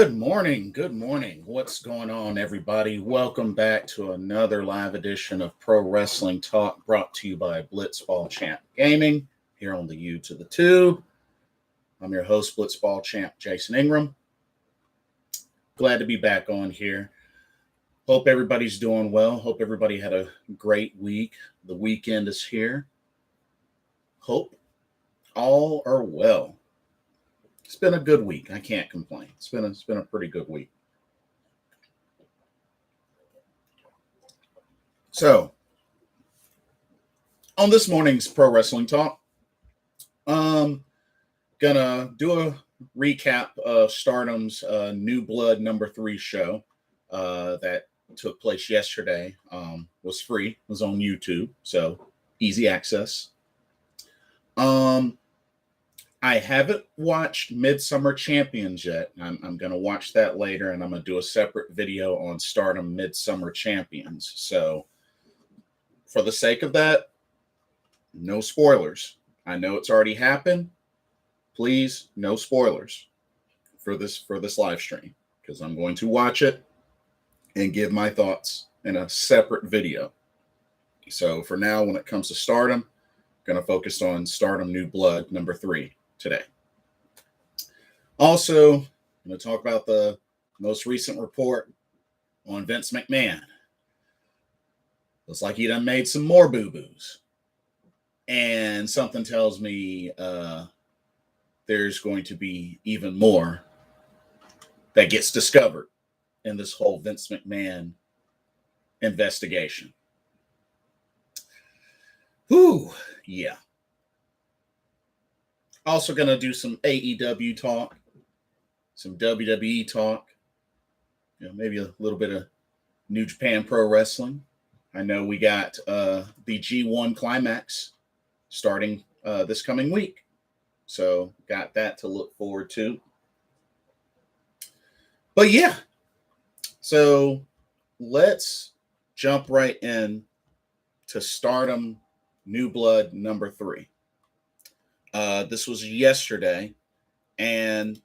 Good morning. Good morning. What's going on, everybody? Welcome back to another live edition of Pro Wrestling Talk brought to you by Blitzball Champ Gaming here on the U to the Tube. I'm your host, Blitzball Champ Jason Ingram. Glad to be back on here. Hope everybody's doing well. Hope everybody had a great week. The weekend is here. Hope all are well. It's been a good week. I can't complain. It's been a pretty good week. So, on this morning's Pro Wrestling Talk, gonna do a recap of Stardom's New Blood #3 show that took place yesterday. Was free. Was on YouTube, so easy access. I haven't watched Midsummer Champions yet. I'm going to watch that later, and I'm going to do a separate video on Stardom Midsummer Champions. So, for the sake of that, no spoilers. I know it's already happened. Please, no spoilers for this live stream, because I'm going to watch it and give my thoughts in a separate video. So, for now, when it comes to Stardom, I'm going to focus on Stardom New Blood #3. Today. Also, I'm going to talk about the most recent report on Vince McMahon. Looks like he done made some more boo-boos. And something tells me there's going to be even more that gets discovered in this whole Vince McMahon investigation. Whew, yeah. Also going to do some AEW talk, some WWE talk, maybe a little bit of New Japan Pro Wrestling. I know we got the G1 Climax starting this coming week, so got that to look forward to. But yeah, so let's jump right in to Stardom New Blood #3. This was yesterday, and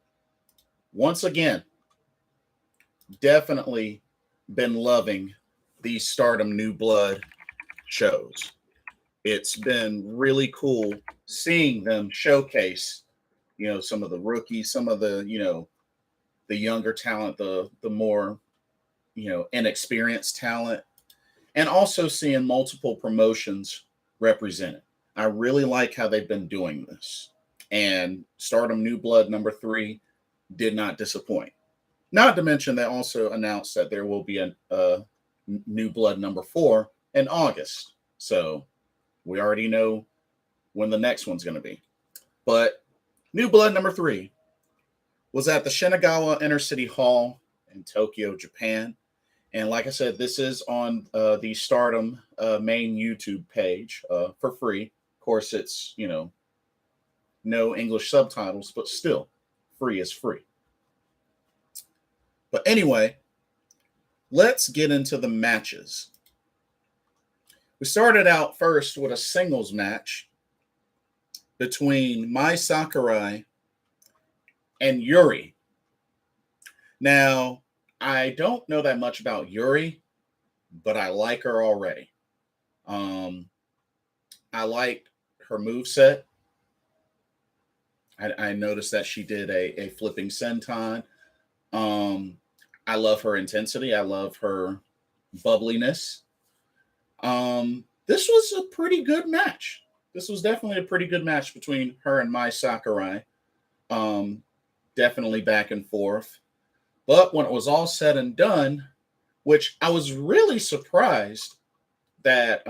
once again, definitely been loving these Stardom New Blood shows. It's been really cool seeing them showcase, some of the rookies, some of the, the younger talent, the more, inexperienced talent, and also seeing multiple promotions represented. I really like how they've been doing this. And Stardom New Blood #3 did not disappoint. Not to mention, they also announced that there will be a New Blood #4 in August. So we already know when the next one's going to be. But New Blood #3 was at the Shinagawa Intercity Hall in Tokyo, Japan. And like I said, this is on the Stardom main YouTube page for free. Of course, it's, no English subtitles, but still, free is free. But anyway, let's get into the matches. We started out first with a singles match between Mai Sakurai and Yuri. Now, I don't know that much about Yuri, but I like her already. I liked her moveset. I noticed that she did a flipping senton. I love her intensity. I love her bubbliness. This was a pretty good match. This was definitely a pretty good match between her and Mai Sakurai. Definitely back and forth. But when it was all said and done, which I was really surprised that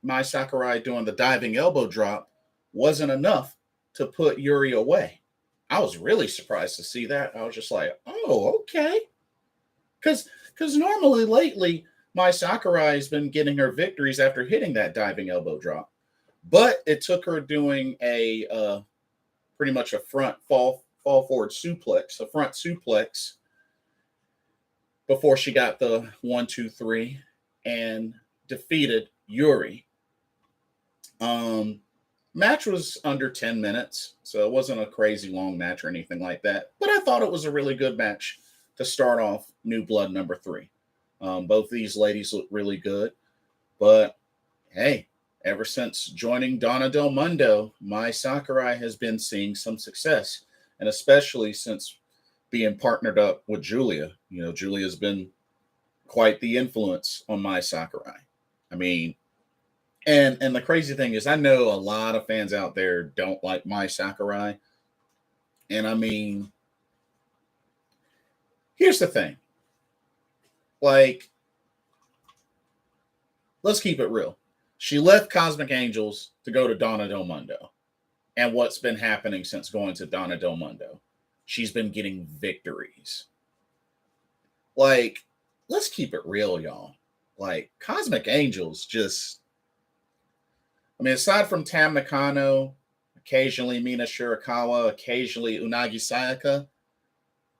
Mai Sakurai doing the diving elbow drop wasn't enough to put Yuri away. I was really surprised to see that. I was just like, oh, okay. Because normally lately, Mai Sakurai has been getting her victories after hitting that diving elbow drop. But it took her doing a pretty much a front fall forward suplex, a front suplex, before she got the 1, 2, 3 and defeated Yuri. Match was under 10 minutes, so it wasn't a crazy long match or anything like that. But I thought it was a really good match to start off New Blood number 3. Both these ladies look really good. But hey, ever since joining Donna Del Mundo, my Sakurai has been seeing some success. And especially since being partnered up with Julia. Julia's been quite the influence on my Sakurai. I mean, and the crazy thing is, I know a lot of fans out there don't like my Sakurai. And I mean, here's the thing. Like, let's keep it real. She left Cosmic Angels to go to Donna Del Mundo. And what's been happening since going to Donna Del Mundo? She's been getting victories. Like, let's keep it real, y'all. Like, Cosmic Angels just... I mean, aside from Tam Nakano, occasionally Mina Shirakawa, occasionally Unagi Sayaka,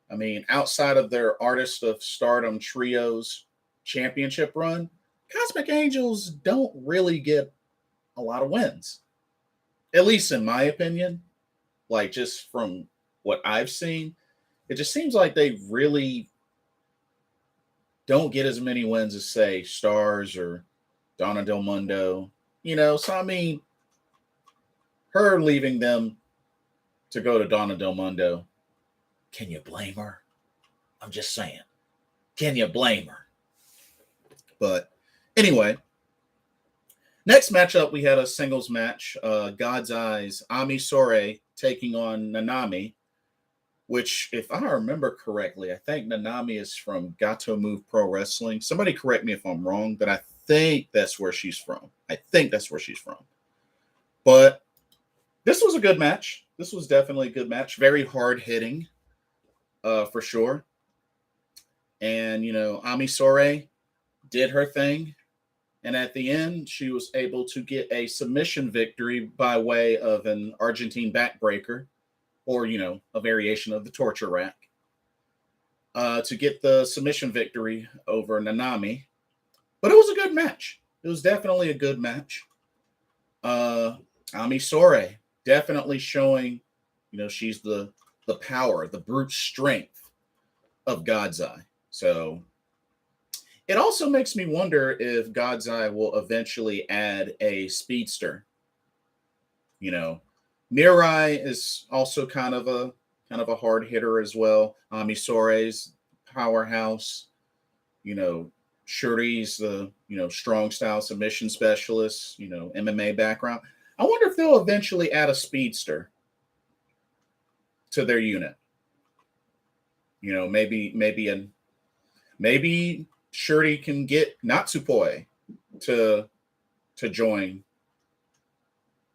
I mean, outside of their Artist of Stardom Trios championship run, Cosmic Angels don't really get a lot of wins. At least in my opinion. Like, just from what I've seen, it just seems like they really don't get as many wins as, say, Stars or Donna Del Mundo. So I mean, her leaving them to go to Donna Del Mundo, can you blame her? I'm just saying. Can you blame her? But anyway, next matchup, we had a singles match. God's Eyes, Ami Sourei taking on Nanami, which, if I remember correctly, I think Nanami is from Gato Move Pro Wrestling. Somebody correct me if I'm wrong, but I think that's where she's from. But this was a good match. This was definitely a good match. Very hard hitting, for sure. And, Ami Sourei did her thing. And at the end, she was able to get a submission victory by way of an Argentine backbreaker, or, a variation of the torture rack, to get the submission victory over Nanami. But it was a good match. It was definitely a good match. Ami Sourei definitely showing, she's the power, the brute strength of God's Eye. So it also makes me wonder if God's Eye will eventually add a speedster. Mirai is also kind of a hard hitter as well. Ami Sourei's powerhouse. Shuri's the strong style submission specialist. MMA background. I wonder if they'll eventually add a speedster to their unit. Maybe Shuri can get Natsupoi to join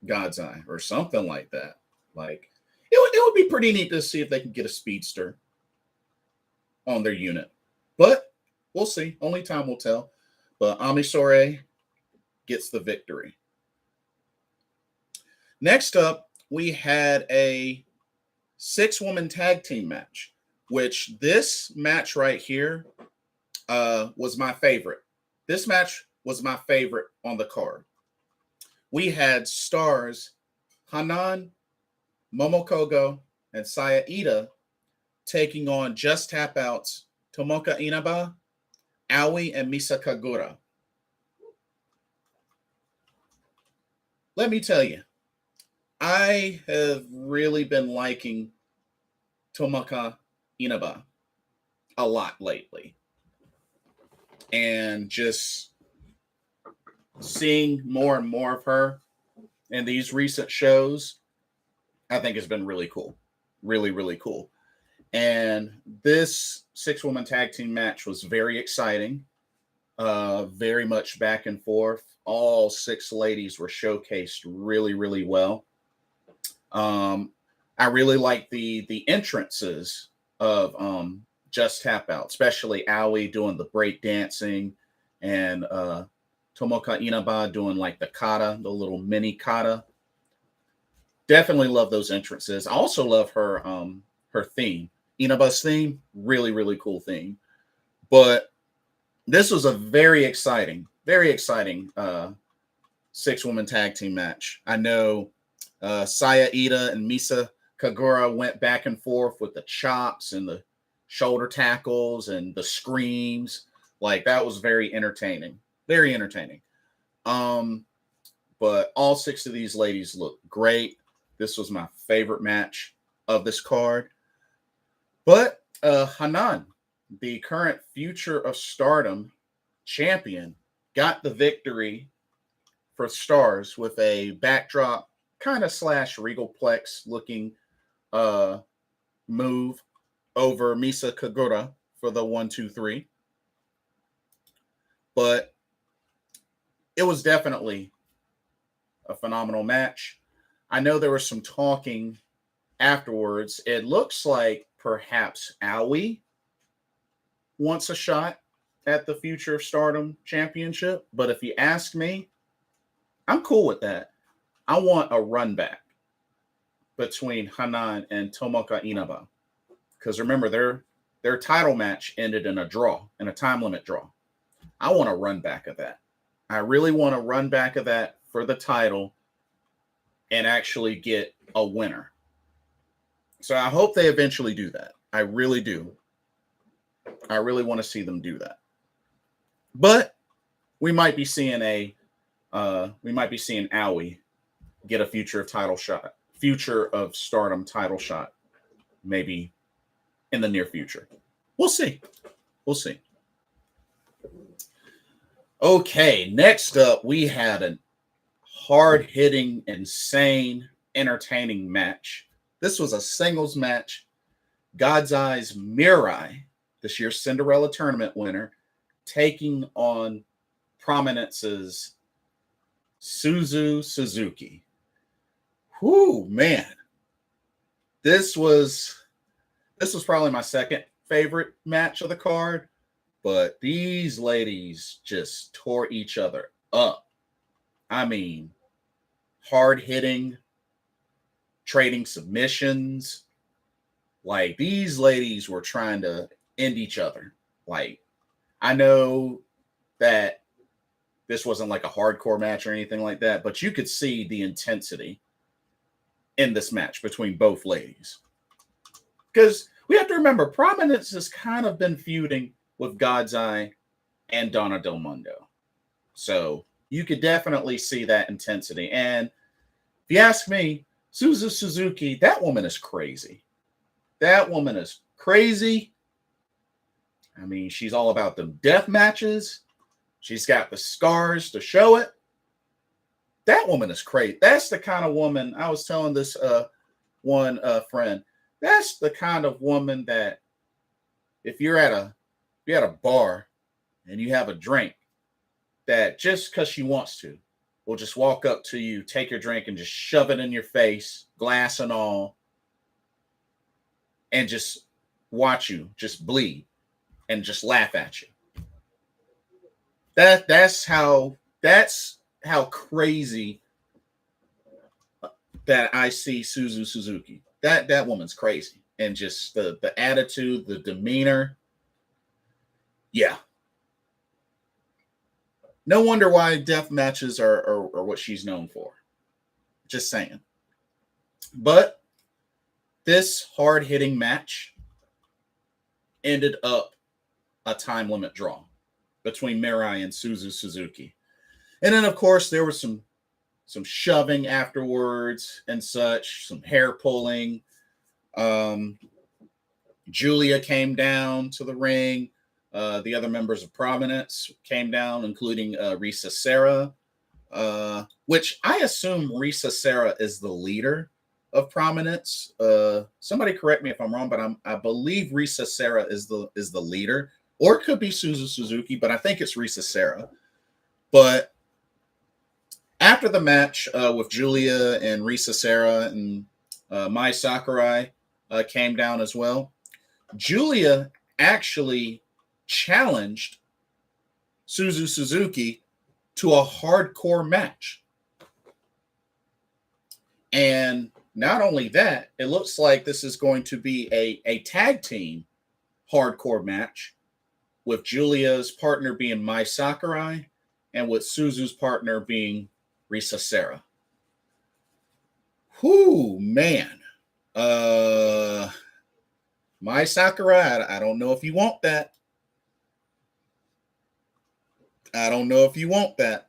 God's Eye or something like that. Like, it would be pretty neat to see if they can get a speedster on their unit. But we'll see. Only time will tell. But Ami Sourei gets the victory. Next up, we had a 6-woman tag team match, which this match right here was my favorite. This match was my favorite on the card. We had stars Hanan, Momokogo, and Saya Ida taking on Just Tap Out's Tomoka Inaba, Aoi, and Misa Kagura. Let me tell you, I have really been liking Tomoka Inaba a lot lately. And just seeing more and more of her in these recent shows, I think has been really cool. Really, really cool. And this 6-woman tag team match was very exciting. Very much back and forth. All 6 ladies were showcased really, really well. I really like the entrances of Just Tap Out, especially Aoi doing the break dancing and Tomoka Inaba doing like the kata, the little mini kata. Definitely love those entrances. I also love her theme. Inaba's theme, really, really cool theme. But this was a very exciting 6-woman tag team match. I know Saya Ida and Misa Kagura went back and forth with the chops and the shoulder tackles and the screams. Like, that was very entertaining. Very entertaining. But all 6 of these ladies look great. This was my favorite match of this card. But Hanan, the current Future of Stardom champion, got the victory for Stars with a backdrop kind of / Regalplex looking move over Misa Kagura for the 1-2-3. But it was definitely a phenomenal match. I know there was some talking afterwards. It looks like perhaps Aew wants a shot at the Future of Stardom championship. But if you ask me, I'm cool with that. I want a run back between Hanan and Tomoka Inaba. Because remember, their title match ended in a draw, in a time limit draw. I want a run back of that. I really want a run back of that for the title and actually get a winner. So I hope they eventually do that. I really do. I really want to see them do that. But we might be seeing Aew get a Future of Stardom title shot, maybe in the near future. We'll see. We'll see. Okay, next up, we had a hard-hitting, insane, entertaining match. This was a singles match. God's Eyes Mirai, this year's Cinderella tournament winner, taking on Prominence's Suzu Suzuki. Whoo, man. This was probably my second favorite match of the card, but these ladies just tore each other up. I mean, hard-hitting, trading submissions. Like, these ladies were trying to end each other. Like, I know that this wasn't like a hardcore match or anything like that, but you could see the intensity in this match between both ladies. Because we have to remember, Prominence has kind of been feuding with God's Eye and Donna Del Mundo. So you could definitely see that intensity. And if you ask me, Suzu Suzuki, that woman is crazy. That woman is crazy. I mean, she's all about them death matches. She's got the scars to show it. That woman is crazy. That's the kind of woman, I was telling this one friend, that's the kind of woman that if you're at a bar and you have a drink, that just because she wants to, will just walk up to you, take your drink, and just shove it in your face, glass and all, and just watch you just bleed and just laugh at you. That's how crazy that I see Suzu Suzuki. That woman's crazy. And just the attitude, the demeanor. Yeah. No wonder why death matches are what she's known for. Just saying. But this hard-hitting match ended up a time limit draw between Mirai and Suzu Suzuki. And then, of course, there was some shoving afterwards and such, some hair pulling. Julia came down to the ring. The other members of Prominence came down, including Risa Serra, which I assume Risa Serra is the leader of Prominence. Somebody correct me if I'm wrong, but I believe Risa Serra is the leader, or it could be Suzu Suzuki, but I think it's Risa Serra. But after the match with Julia and Risa Serra and Mai Sakurai came down as well, Julia actually challenged Suzu Suzuki to a hardcore match. And not only that, it looks like this is going to be a tag team hardcore match with Julia's partner being Mai Sakurai and with Suzu's partner being Risa Serra. Whoo, man. My Sakurai, I don't know if you want that. I don't know if you want that.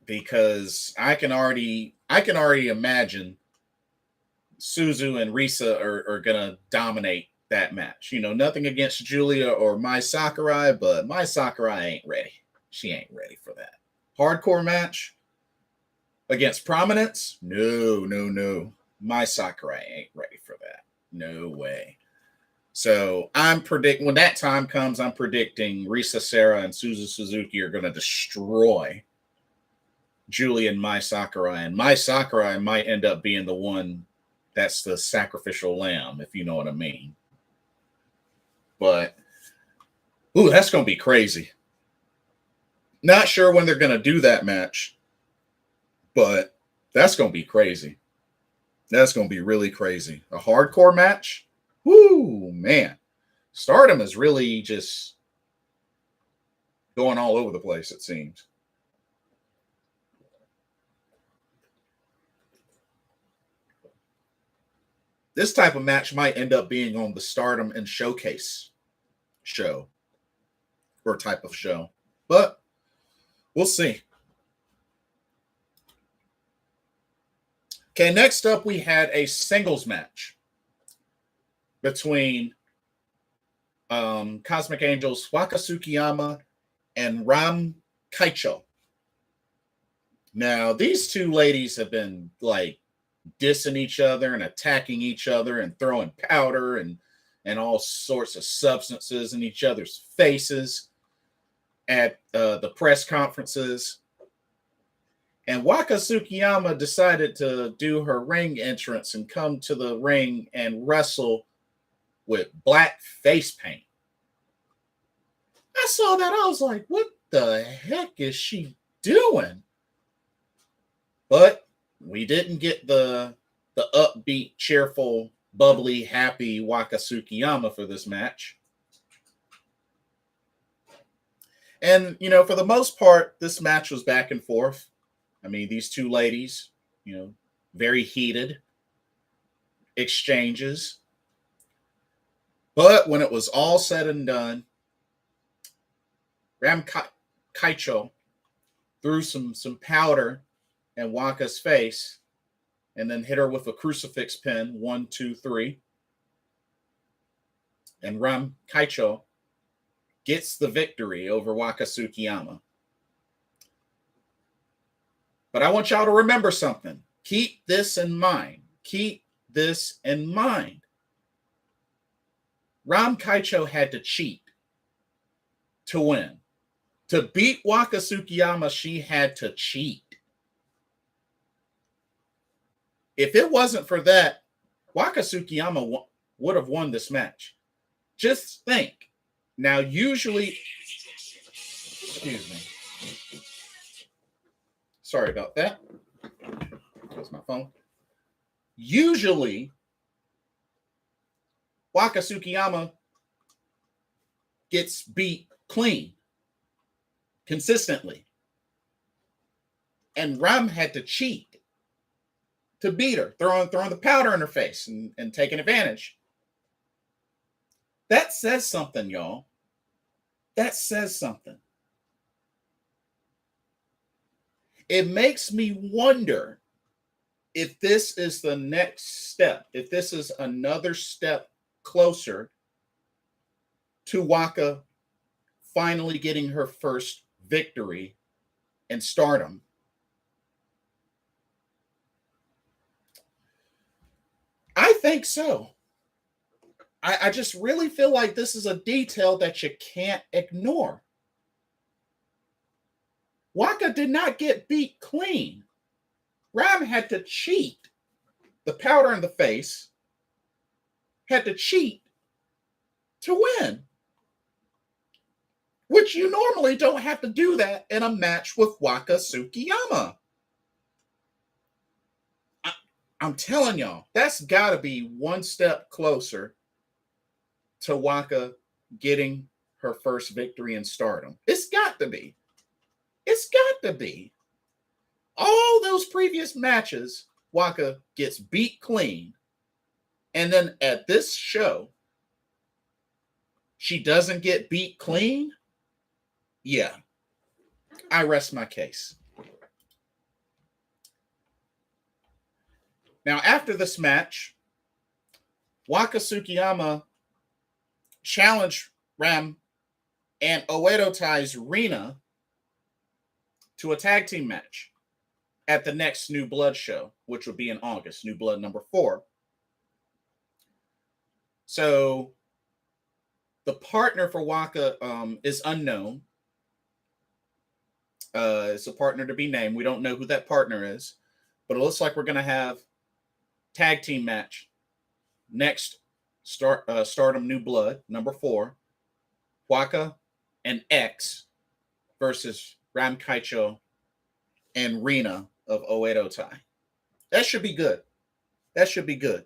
Because I can already imagine Suzu and Risa are gonna dominate that match. You know, nothing against Julia or Mai Sakurai, but Mai Sakurai ain't ready. She ain't ready for that. Hardcore match against Prominence? No. Mai Sakurai ain't ready for that. No way. So I'm predicting when that time comes, I'm predicting Risa Sera and Suzu Suzuki are gonna destroy Julia and Mai Sakurai. And Mai Sakurai might end up being the one that's the sacrificial lamb, if you know what I mean. But, ooh, that's going to be crazy. Not sure when they're going to do that match, but that's going to be crazy. That's going to be really crazy. A hardcore match? Woo, man. Stardom is really just going all over the place, it seems. This type of match might end up being on the Stardom and Showcase show or type of show, but we'll see. Okay, next up we had a singles match between Cosmic Angels Waka Tsukiyama and Ram Kaicho. Now, these two ladies have been like dissing each other and attacking each other and throwing powder and all sorts of substances in each other's faces at the press conferences. And Waka Tsukiyama decided to do her ring entrance and come to the ring and wrestle with black face paint. I saw that. I was like, what the heck is she doing? But we didn't get the upbeat, cheerful, bubbly, happy Waka Tsukiyama for this match. And, you know, for the most part, this match was back and forth. I mean, these two ladies, you know, very heated exchanges. But when it was all said and done, Ram Kaicho threw some powder in Waka's face and then hit her with a crucifix pin, 1, 2, 3. And Ram Kaicho gets the victory over Waka Tsukiyama. But I want y'all to remember something. Keep this in mind. Keep this in mind. Ram Kaicho had to cheat to win. To beat Waka Tsukiyama, she had to cheat. If it wasn't for that, Waka Tsukiyama would have won this match. Just think. Now, usually, excuse me. Sorry about that. That's my phone. Usually, Waka Tsukiyama gets beat clean, consistently. And Ram had to cheat to beat her, throwing the powder in her face and taking advantage. That says something, y'all. That says something. It makes me wonder if this is the next step, if this is another step closer to Waka finally getting her first victory in Stardom. I think so. I just really feel like this is a detail that you can't ignore. Waka did not get beat clean. Ram had to cheat. The powder in the face had to cheat to win. Which you normally don't have to do that in a match with Waka Tsukiyama. I'm telling y'all, that's got to be one step closer to Waka getting her first victory in Stardom. It's got to be. It's got to be. all those previous matches, Waka gets beat clean. And then at this show, she doesn't get beat clean. Yeah, I rest my case. Now, after this match, Waka Tsukiyama challenged Ram and Oedo Tai's Rina to a tag team match at the next New Blood show, which would be in August, New Blood number 4. So the partner for Waka is unknown. It's a partner to be named. We don't know who that partner is, but it looks like we're going to have tag team match next Stardom New Blood number 4. Waka and X versus Ram Kaicho and Rina of Oedo Tai. That should be good. That should be good.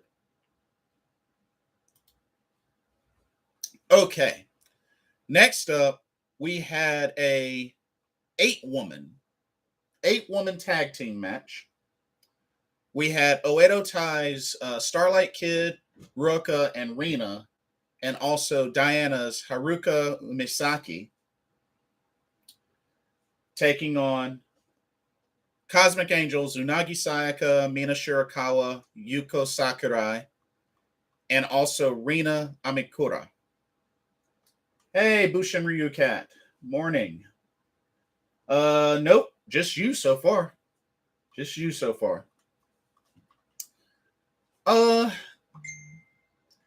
Okay. Next up, we had a 8-woman tag team match. We had Oedo Tai's Starlight Kid, Ruka, and Rina, and also Diana's Haruka Misaki taking on Cosmic Angels, Unagi Sayaka, Mina Shirakawa, Yuko Sakurai, and also Rina Amikura. Hey, Bushin Ryu Cat. Morning. Nope. Just you so far. Just you so far.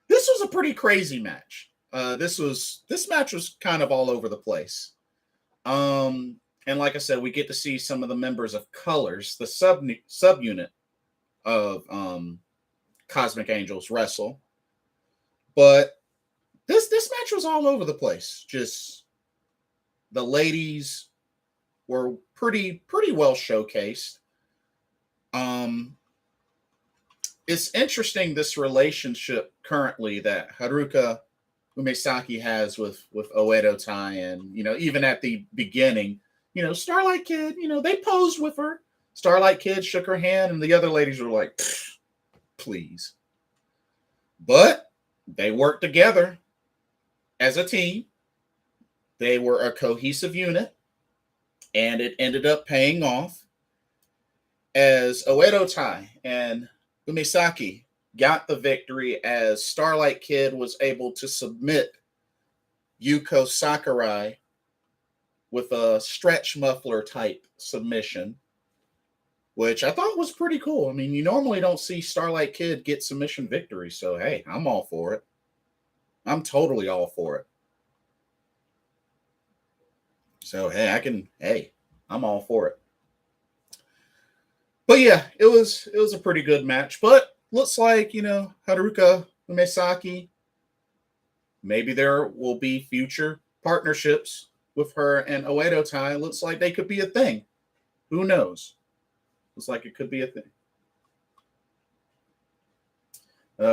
This was a pretty crazy match. This match was kind of all over the place. And like I said, we get to see some of the members of Colors, the subunit of Cosmic Angels, wrestle. But this match was all over the place. Just the ladies were pretty well showcased. It's interesting, this relationship currently that Haruka Umesaki has with Oedo Tai, and even at the beginning, Starlight Kid, they posed with her. Starlight Kid shook her hand, and the other ladies were like, please. But they worked together as a team. They were a cohesive unit, and it ended up paying off as Oedo Tai and Umesaki got the victory, as Starlight Kid was able to submit Yuko Sakurai with a stretch muffler type submission, which I thought was pretty cool. I mean, you normally don't see Starlight Kid get submission victory, so hey, I'm all for it. I'm totally all for it. So hey, I'm all for it. But yeah, it was a pretty good match. But looks like, Haruka Umesaki, maybe there will be future partnerships with her and Oedo Tai. Looks like they could be a thing. Who knows? Looks like it could be a thing.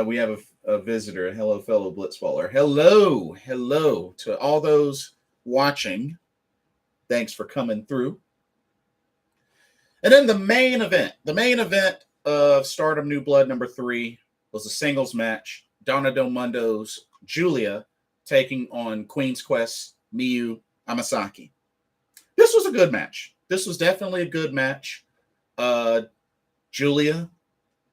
We have a visitor. Hello, fellow Blitzballer. Hello to all those watching. Thanks for coming through. And then the main event of Stardom New Blood number 3 was a singles match. Donna Del Mundo's Julia taking on Queen's Quest Miyu Amasaki. This was a good match. This was definitely a good match. Julia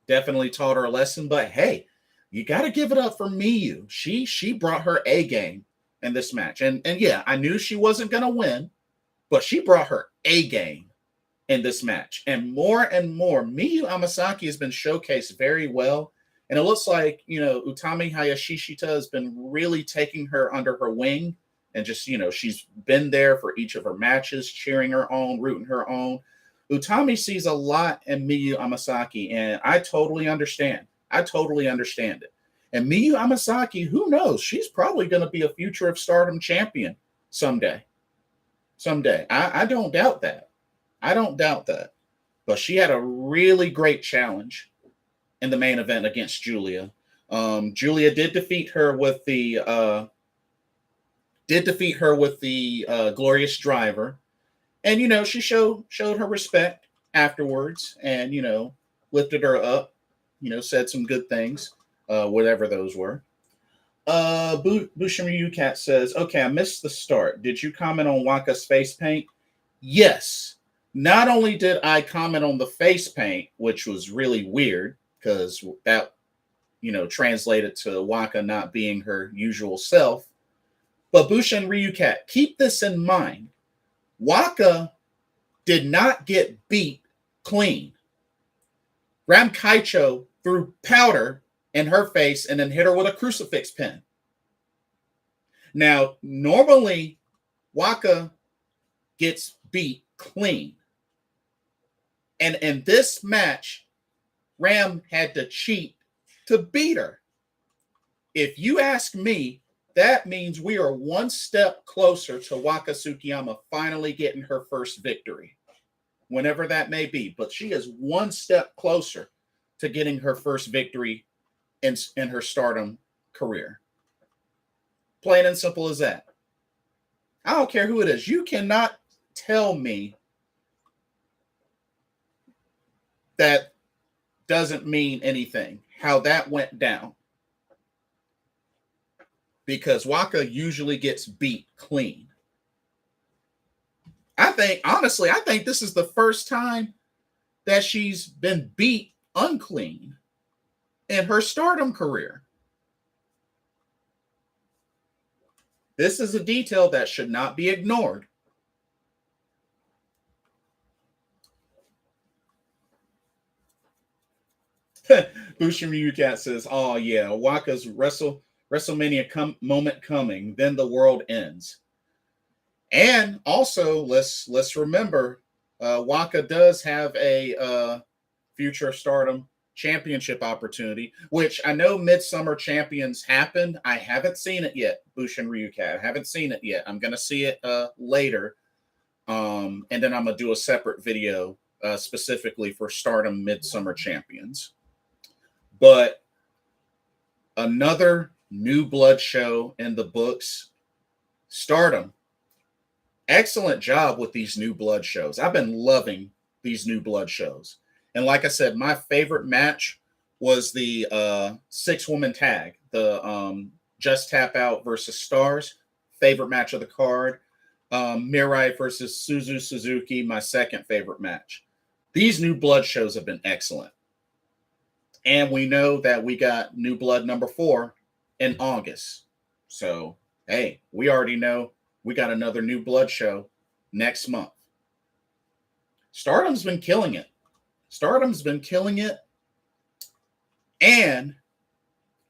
definitely taught her a lesson, but hey, you got to give it up for Miyu. She brought her A game in this match. And yeah, I knew she wasn't going to win, but she brought her A game in this match. And more, Miyu Amasaki has been showcased very well. And it looks like, Utami Hayashishita has been really taking her under her wing. And just, she's been there for each of her matches, cheering her on, rooting her on. Utami sees a lot in Miyu Amasaki, and I totally understand. I totally understand it. And Miyu Amasaki, who knows? She's probably going to be a future of Stardom champion someday. I don't doubt that. But she had a really great challenge in the main event against Julia. Julia did defeat her with the Glorious Driver. And, she showed her respect. afterwards and, lifted her up, said some good things, whatever those were. Bushimu Cat says, okay, I missed the start. Did you comment on Waka's face paint? Yes. Not only did I comment on the face paint, which was really weird because that, translated to Waka not being her usual self. But Bushin Ryu Cat, keep this in mind. Waka did not get beat clean. Ram Kaicho threw powder in her face and then hit her with a crucifix pin. Now, normally, Waka gets beat clean. And in this match, Ram had to cheat to beat her. If you ask me, that means we are one step closer to Waka Tsukiyama finally getting her first victory, whenever that may be. But she is one step closer to getting her first victory in her Stardom career. Plain and simple as that. I don't care who it is. You cannot tell me that doesn't mean anything, how that went down. Because Waka usually gets beat clean. I think this is the first time that she's been beat unclean in her Stardom career. This is a detail that should not be ignored. Bushin Ryu Cat says, oh yeah, Waka's WrestleMania moment coming, then the world ends. And also, let's remember, Waka does have a future Stardom championship opportunity, which I know Midsummer Champions happened. I haven't seen it yet, Bushin Ryu Cat. I haven't seen it yet. I'm going to see it later. And then I'm going to do a separate video specifically for Stardom Midsummer Champions. But another New Blood show in the books. Stardom. Excellent job with these New Blood shows. I've been loving these New Blood shows. And like I said, my favorite match was the 6-woman tag, the Just Tap Out versus Stars. Favorite match of the card. Mirai versus Suzu Suzuki, my second favorite match. These New Blood shows have been excellent. And we know that we got New Blood number 4 in August. So, hey, we already know we got another New Blood show next month. Stardom's been killing it. Stardom's been killing it. And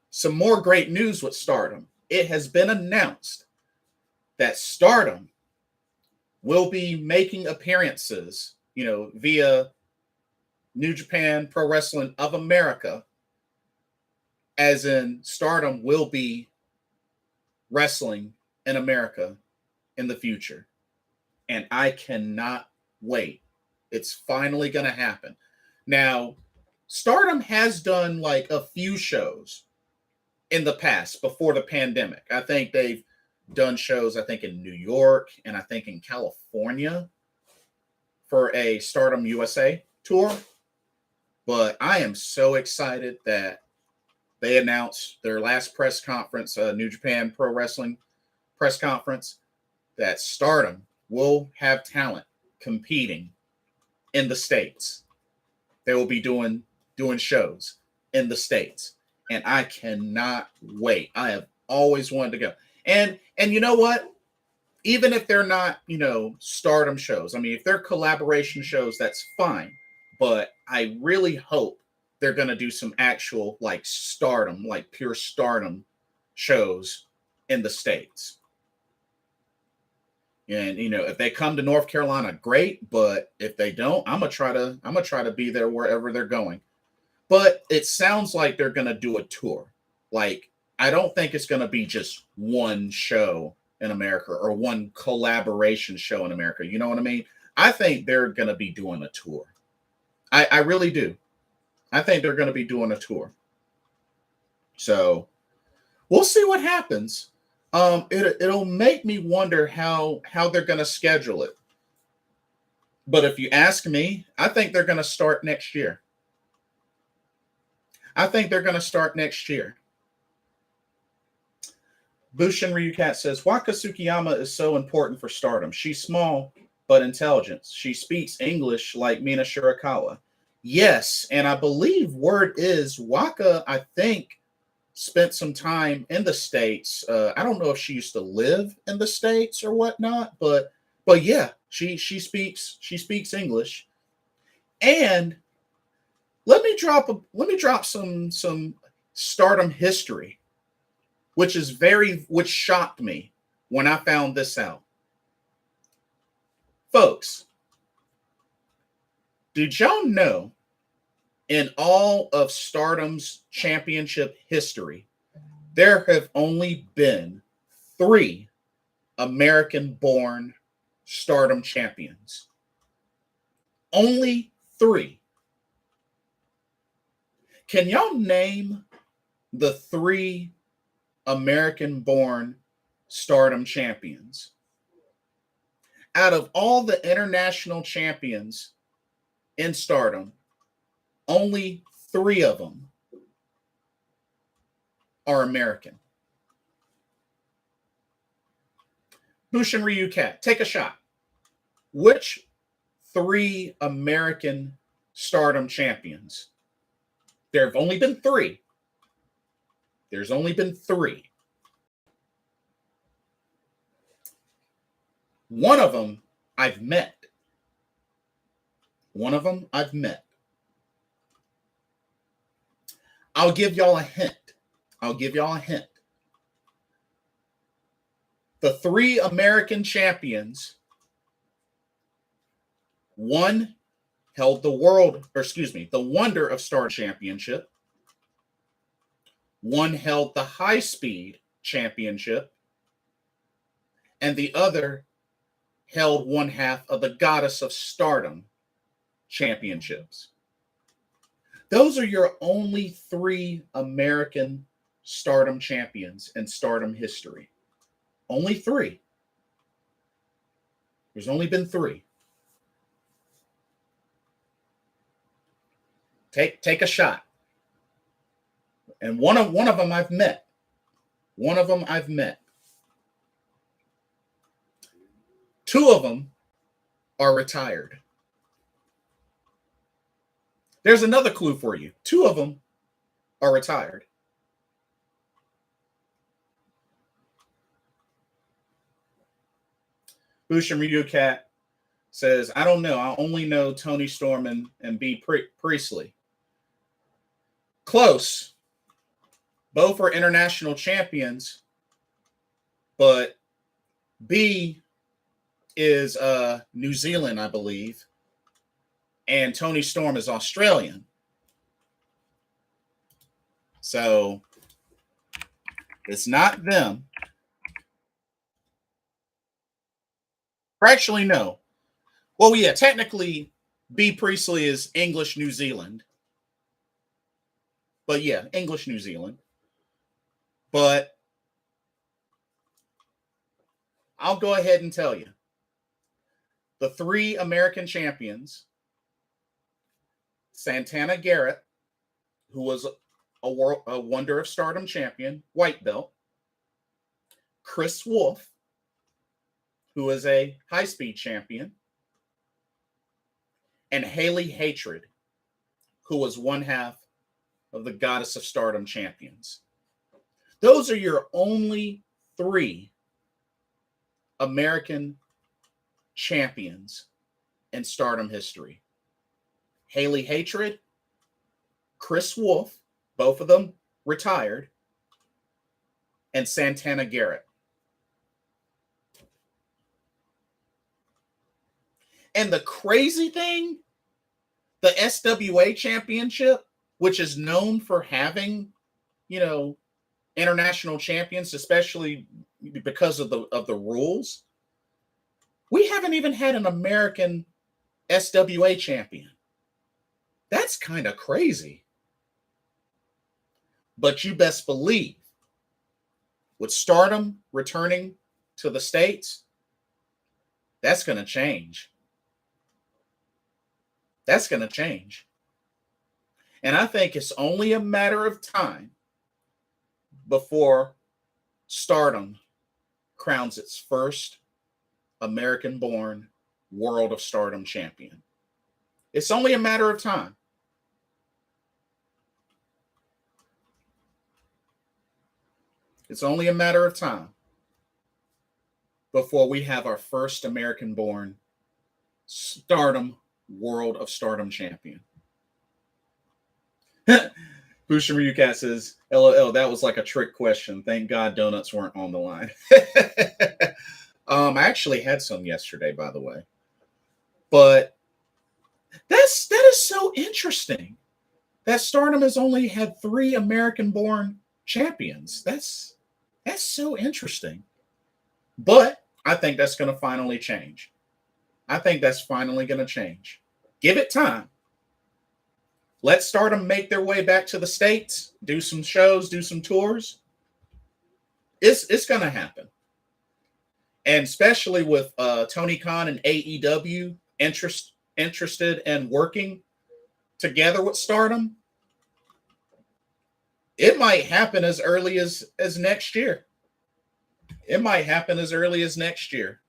some more great news with Stardom. It has been announced that Stardom will be making appearances, via New Japan Pro Wrestling of America, as in Stardom will be wrestling in America in the future. And I cannot wait. It's finally going to happen. Now, Stardom has done like a few shows in the past before the pandemic. I think they've done shows, in New York and I think in California for a Stardom USA tour. But I am so excited that they announced their last press conference, New Japan Pro Wrestling press conference, that Stardom will have talent competing in the States. They will be doing shows in the States. And I cannot wait. I have always wanted to go. And you know what? Even if they're not, Stardom shows, if they're collaboration shows, that's fine. But I really hope they're going to do some actual Stardom, pure Stardom shows in the States. And if they come to North Carolina, great. But if they don't, I'm gonna try to be there wherever they're going. But it sounds like they're gonna do a tour. I don't think it's gonna be just one show in America or one collaboration show in America. You know what I mean? I think they're gonna be doing a tour. I really do. I think they're gonna be doing a tour. So we'll see what happens. It'll make me wonder how they're going to schedule it, But if you ask me, I think they're going to start next year. I think they're going to start next year. Bushin Ryukat says, Waka Tsukiyama is so important for Stardom. She's small, but intelligent. She speaks English like Mina Shirakawa. Yes, and I believe word is Waka, I think, spent some time in the States. I don't know if she used to live in the States or whatnot, but yeah, she speaks English. And let me drop some Stardom history, which shocked me when I found this out. Folks, did y'all know in all of Stardom's championship history, there have only been 3 American-born Stardom champions? Only 3. Can y'all name the 3 American-born Stardom champions? Out of all the international champions in Stardom, only 3 of them are American. Bushin Ryu Cat, take a shot. Which 3 American Stardom champions? There have only been 3. There's only been 3. One of them I've met. I'll give y'all a hint. The 3 American champions, one held the Wonder of Star Championship. One held the High Speed Championship. And the other held 1/2 of the Goddess of Stardom championships. Those are your only 3 American Stardom champions in Stardom history. Only 3. There's only been 3. Take a shot. And one of them I've met. Two of them are retired. There's another clue for you. 2 of them are retired. Bushin Ryu Cat says, I don't know. I only know Tony Storm and B. Priestley. Close. Both are international champions, but B is New Zealand, I believe, and Tony Storm is Australian. So it's not them. Or actually, no. Well, yeah, technically, B. Priestley is English New Zealand. But yeah, English New Zealand. But I'll go ahead and tell you. The 3 American champions, Santana Garrett, who was a Wonder of Stardom champion, white belt. Chris Wolf, who is a high-speed champion. And Haley Hatred, who was 1/2 of the Goddess of Stardom champions. Those are your only 3 American champions in Stardom history. Haley Hatred, Chris Wolf, both of them retired, and Santana Garrett. And the crazy thing, the SWA championship, which is known for having, international champions, especially because of the rules, we haven't even had an American SWA champion. That's kind of crazy. But you best believe, with Stardom returning to the States, that's going to change. That's going to change. And I think it's only a matter of time before Stardom crowns its first American-born World of Stardom champion. It's only a matter of time. It's only a matter of time before we have our first American-born Stardom World of Stardom champion. Busha Ryukat says, LOL, that was like a trick question. Thank God donuts weren't on the line. I actually had some yesterday, by the way. But that is so interesting. That Stardom has only had 3 American-born champions. That's so interesting. But I think that's going to finally change. I think that's finally going to change. Give it time. Let Stardom make their way back to the States, do some shows, do some tours. It's going to happen. And especially with Tony Khan and AEW interested in working together with Stardom, it might happen as early as next year. It might happen as early as next year.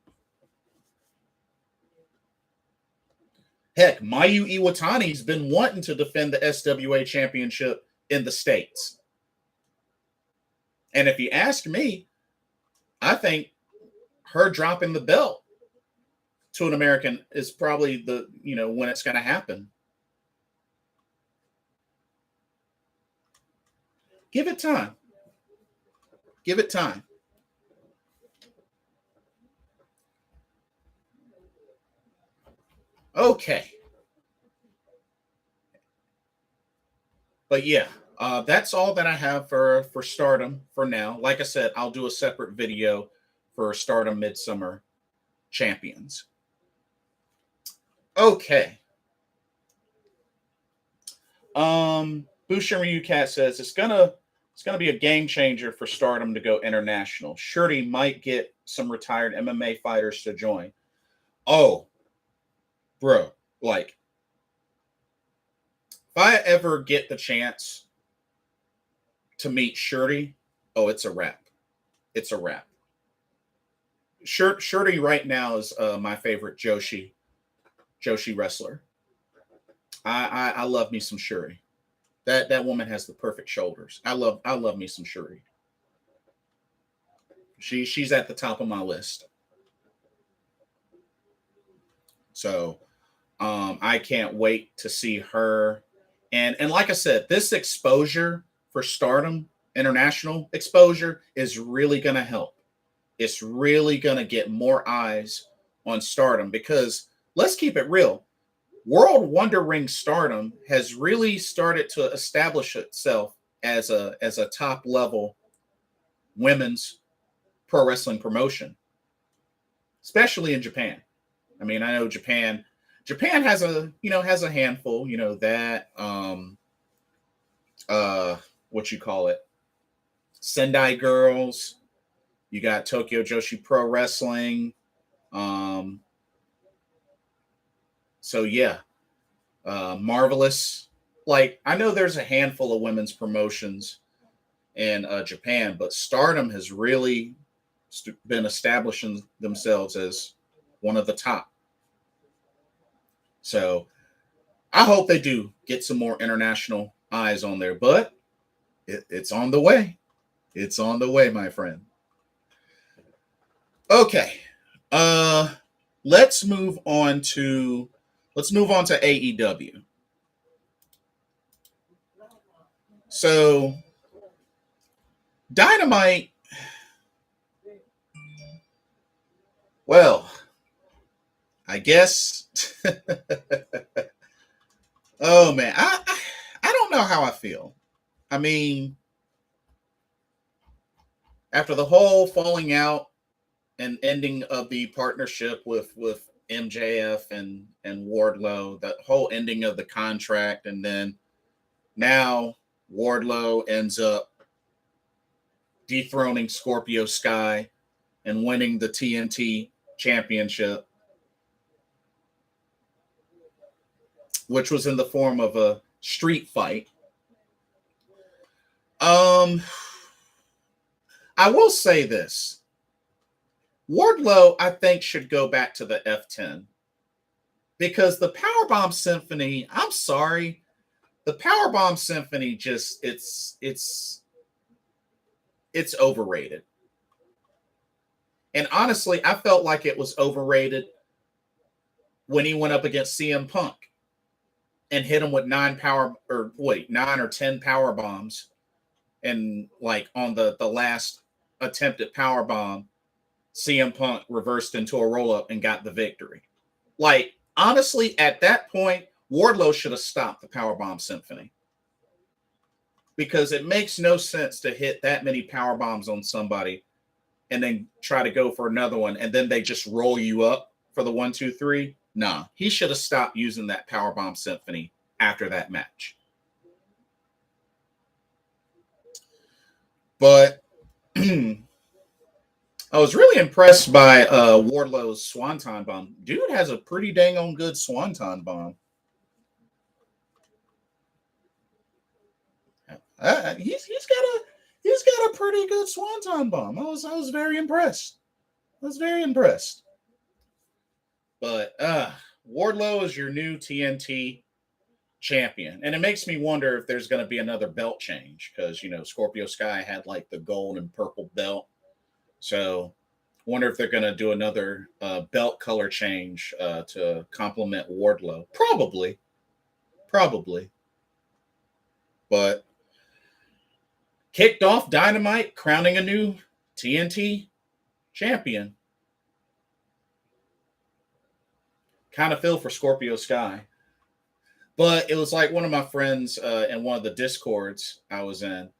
Heck, Mayu Iwatani's been wanting to defend the SWA championship in the States. And if you ask me, I think her dropping the belt to an American is probably when it's going to happen. Give it time. Give it time. Okay. But yeah, that's all that I have for Stardom for now. Like I said, I'll do a separate video for Stardom Midsummer Champions. Okay. Bushin Ryu Cat says it's gonna be a game changer for Stardom to go international. Shirley might get some retired MMA fighters to join. Oh, bro, like if I ever get the chance to meet Shirley, oh, it's a wrap. It's a wrap. Shirley right now is my favorite Joshi wrestler. I love me some Shuri. That woman has the perfect shoulders. I love me some Shuri. She's at the top of my list. So I can't wait to see her. And like I said, this exposure for Stardom, international exposure, is really going to help. It's really going to get more eyes on Stardom because let's keep it real. World Wonder Ring Stardom has really started to establish itself as a top level women's pro wrestling promotion, especially in Japan. I mean, I know Japan has a handful, that what you call it, Sendai Girls. You got Tokyo Joshi Pro Wrestling. So yeah, Marvelous. Like, I know there's a handful of women's promotions in Japan, but Stardom has really been establishing themselves as one of the top. So I hope they do get some more international eyes on there, but it's on the way. It's on the way, my friend. Okay. Let's move on to AEW. So Dynamite, well, I guess oh man, I don't know how I feel. I mean, after the whole falling out and ending of the partnership with MJF and Wardlow, that whole ending of the contract, and then now Wardlow ends up dethroning Scorpio Sky and winning the TNT championship. which was in the form of a street fight. I will say this. Wardlow, I think, should go back to the F10 because the Powerbomb Symphony, I'm sorry, the Powerbomb Symphony just it's overrated. And honestly, I felt like it was overrated when he went up against CM Punk and hit him with 9 or 10 power bombs. And like on the last attempted power bomb, CM Punk reversed into a roll up and got the victory. Like, honestly, at that point, Wardlow should have stopped the Powerbomb Symphony because it makes no sense to hit that many power bombs on somebody and then try to go for another one and then they just roll you up for the 1, 2, 3. Nah, he should have stopped using that Powerbomb Symphony after that match. But I was really impressed by Wardlow's Swanton Bomb. Dude has a pretty dang on good Swanton Bomb. He's got a pretty good Swanton Bomb. I was very impressed. But Wardlow is your new TNT champion, and it makes me wonder if there's going to be another belt change because Scorpio Sky had like the gold and purple belt. So, wonder if they're going to do another belt color change to complement Wardlow. Probably. But kicked off Dynamite, crowning a new TNT champion. Kind of feel for Scorpio Sky. But it was like one of my friends in one of the Discords I was in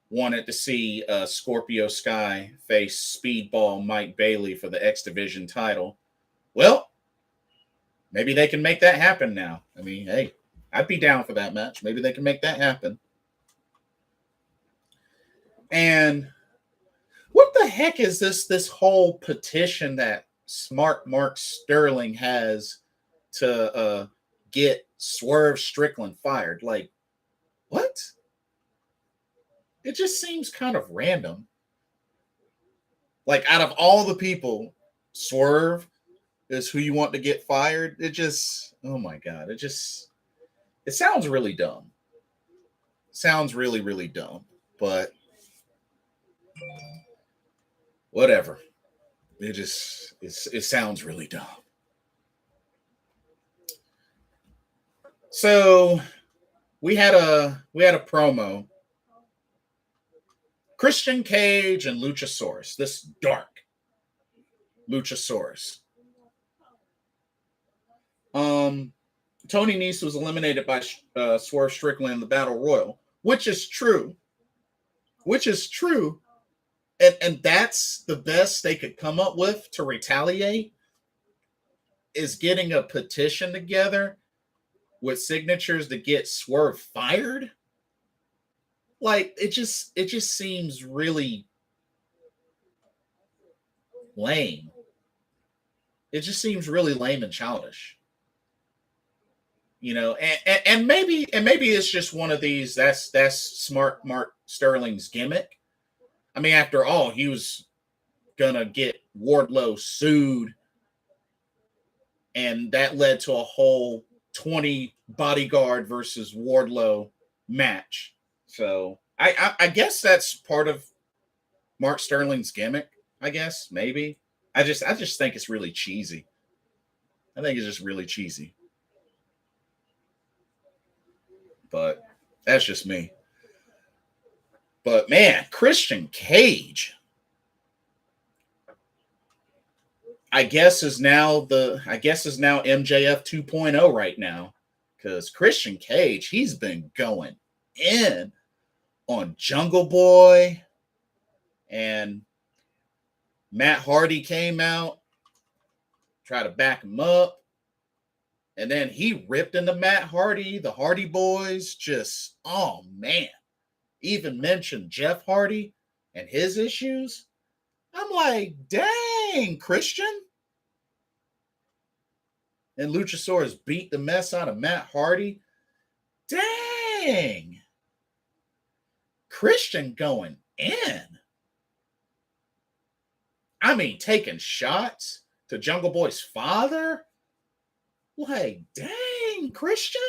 wanted to see Scorpio Sky face Speedball Mike Bailey for the X Division title. Well, maybe they can make that happen now. I mean, hey, I'd be down for that match. Maybe they can make that happen. And what the heck is this whole petition that Smart Mark Sterling has to get Swerve Strickland fired? Like, what? It just seems kind of random. Like, out of all the people, Swerve is who you want to get fired. It just, oh my God. It sounds really dumb. Sounds really, really dumb. But whatever. It sounds really dumb. So we had a promo. Christian Cage and Luchasaurus, this dark Luchasaurus. Tony Nese was eliminated by Swerve Strickland in the Battle Royal, which is true. And that's the best they could come up with to retaliate, is getting a petition together with signatures to get Swerve fired. Like, it just seems really lame. It just seems really lame and childish. And maybe it's just one of these, that's Smart Mark Sterling's gimmick. I mean, after all, he was gonna get Wardlow sued, and that led to a whole 20 Bodyguard versus Wardlow match. So I guess that's part of Mark Sterling's gimmick. I guess maybe. I just think it's really cheesy. I think it's just really cheesy. But that's just me. But man, Christian Cage, I guess is now MJF 2.0 right now, because Christian Cage, he's been going in on Jungle Boy, and Matt Hardy came out, tried to back him up, and then he ripped into Matt Hardy, the Hardy Boys. Just, oh man. Even mentioned Jeff Hardy and his issues. I'm like, dang, Christian. and Luchasaurus beat the mess out of Matt Hardy. Dang. Christian going in. I mean, taking shots to Jungle Boy's father. Like, dang, Christian.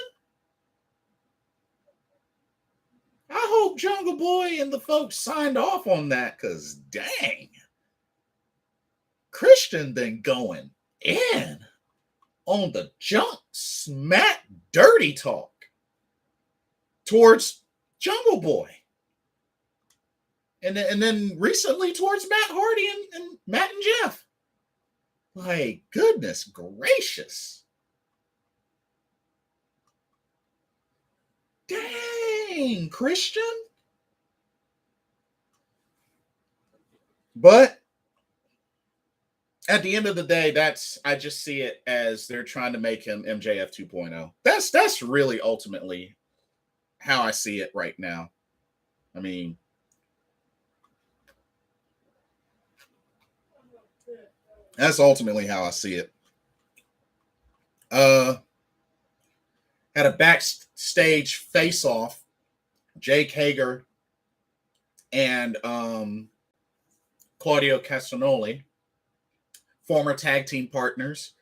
I hope Jungle Boy and the folks signed off on that, because dang. Christian been going in on the junk smack dirty talk towards Jungle Boy. And then recently towards Matt Hardy and Matt and Jeff. Like, goodness gracious. Dang, Christian. But at the end of the day, I just see it as they're trying to make him MJF 2.0. That's really ultimately how I see it right now. I mean, that's ultimately how I see it. Had a backstage face-off, Jake Hager and Claudio Castagnoli, former tag team partners.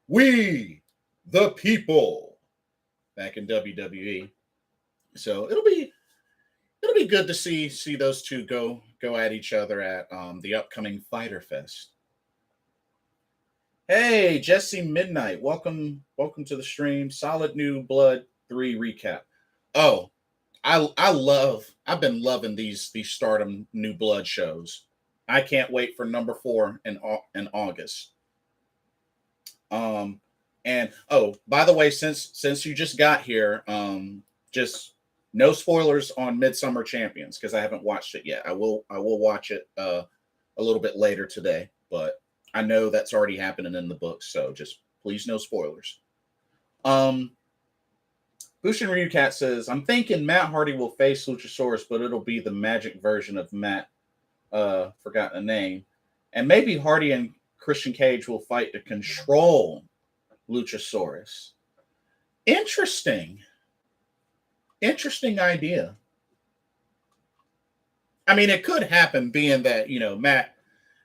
We, the people, back in WWE. So it'll be good to see those two go at each other at the upcoming Fyter Fest. Hey, Jesse Midnight, welcome to the stream. Solid New Blood 3 recap. Oh, I've been loving these Stardom New Blood shows. I can't wait for number 4 in August. And oh, by the way, since you just got here, just no spoilers on Midsummer Champions, because I haven't watched it yet. I will watch it a little bit later today, but I know that's already happening in the books, so just please no spoilers. Bushin Ryukat says, I'm thinking Matt Hardy will face Luchasaurus, but it'll be the magic version of Matt. Forgotten a name. And maybe Hardy and Christian Cage will fight to control Luchasaurus. Interesting idea. I mean, it could happen, being that,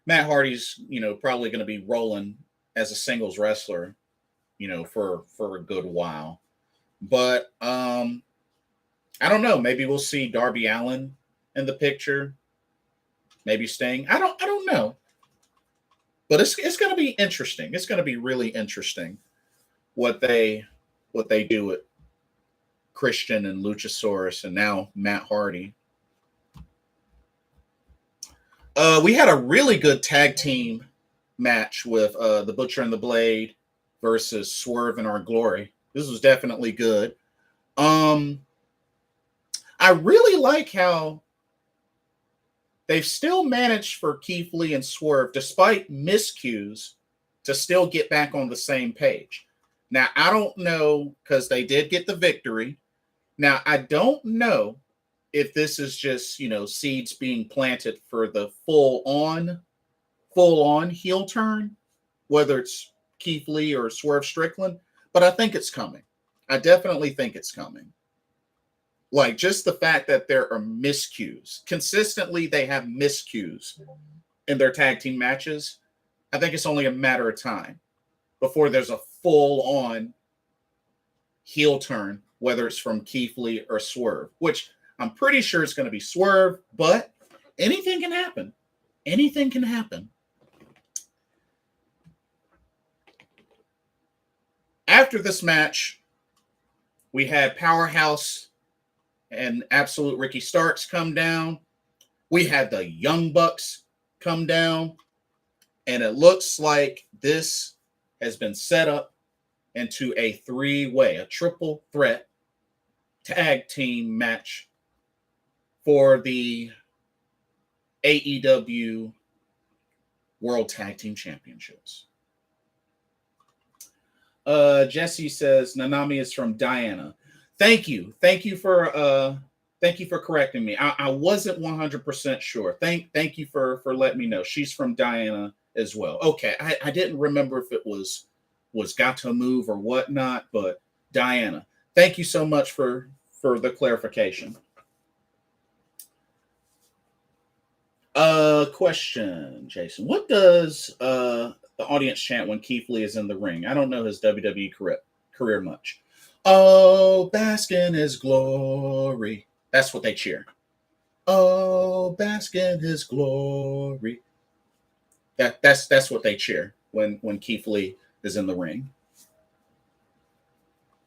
Matt Hardy's, probably going to be rolling as a singles wrestler, for a good while. But I don't know. Maybe we'll see Darby Allin in the picture. Maybe Sting. I don't know. But it's going to be interesting. It's going to be really interesting what they do with Christian and Luchasaurus and now Matt Hardy. We had a really good tag team match with the Butcher and the Blade versus Swerve and Our Glory. This was definitely good. I really like how they've still managed for Keith Lee and Swerve, despite miscues, to still get back on the same page. Now, I don't know, because they did get the victory. Now, I don't know if this is just, seeds being planted for the full-on heel turn, whether it's Keith Lee or Swerve Strickland, but I think it's coming. I definitely think it's coming. Like, just the fact that there are miscues. Consistently, they have miscues in their tag team matches. I think it's only a matter of time before there's a full-on heel turn, whether it's from Keith Lee or Swerve, which I'm pretty sure it's going to be Swerve, but anything can happen. Anything can happen. After this match, we had Powerhouse and Absolute Ricky Starks come down. We had the Young Bucks come down. And it looks like this has been set up into a three-way, a triple threat tag team match for the AEW World Tag Team Championships. Jesse says Nanami is from Diana. Thank you for correcting me. I wasn't 100% sure. Thank you for letting me know. She's from Diana, as well. Okay, I didn't remember if it was got to move or whatnot, but Diana, thank you so much for the clarification. Question, Jason. What does the audience chant when Keith Lee is in the ring? I don't know his WWE career much. Oh, bask in his glory. That's what they cheer. Oh, bask in his glory. That's what they cheer when Keith Lee is in the ring.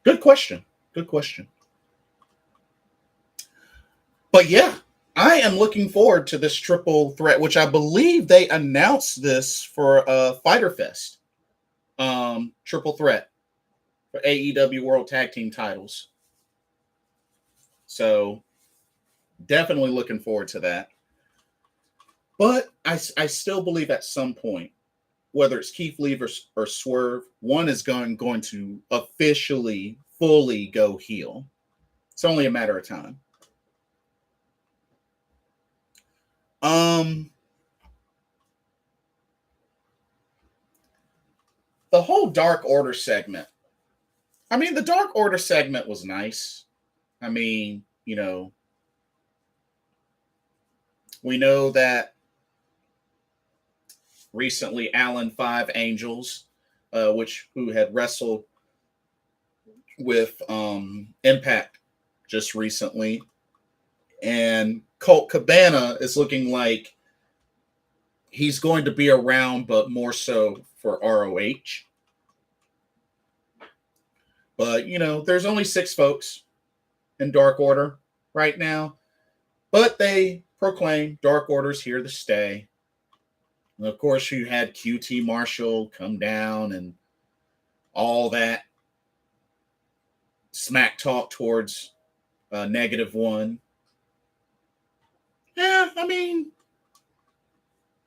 Good question. Good question. But yeah, I am looking forward to this triple threat, which I believe they announced this for Fighter Fest. Triple threat for AEW World Tag Team titles. So definitely looking forward to that. But I still believe at some point, whether it's Keith Lee or Swerve, one is going to officially, fully go heel. It's only a matter of time. The whole Dark Order segment. I mean, the Dark Order segment was nice. I mean, you know, we know that recently Alan Five Angels, who had wrestled with Impact just recently, and Colt Cabana is looking like he's going to be around, but more so for ROH. But, you know, there's only 6 folks in Dark Order right now, but they proclaim Dark Order's here to stay. And of course, you had QT Marshall come down and all that smack talk towards -1. Yeah, I mean,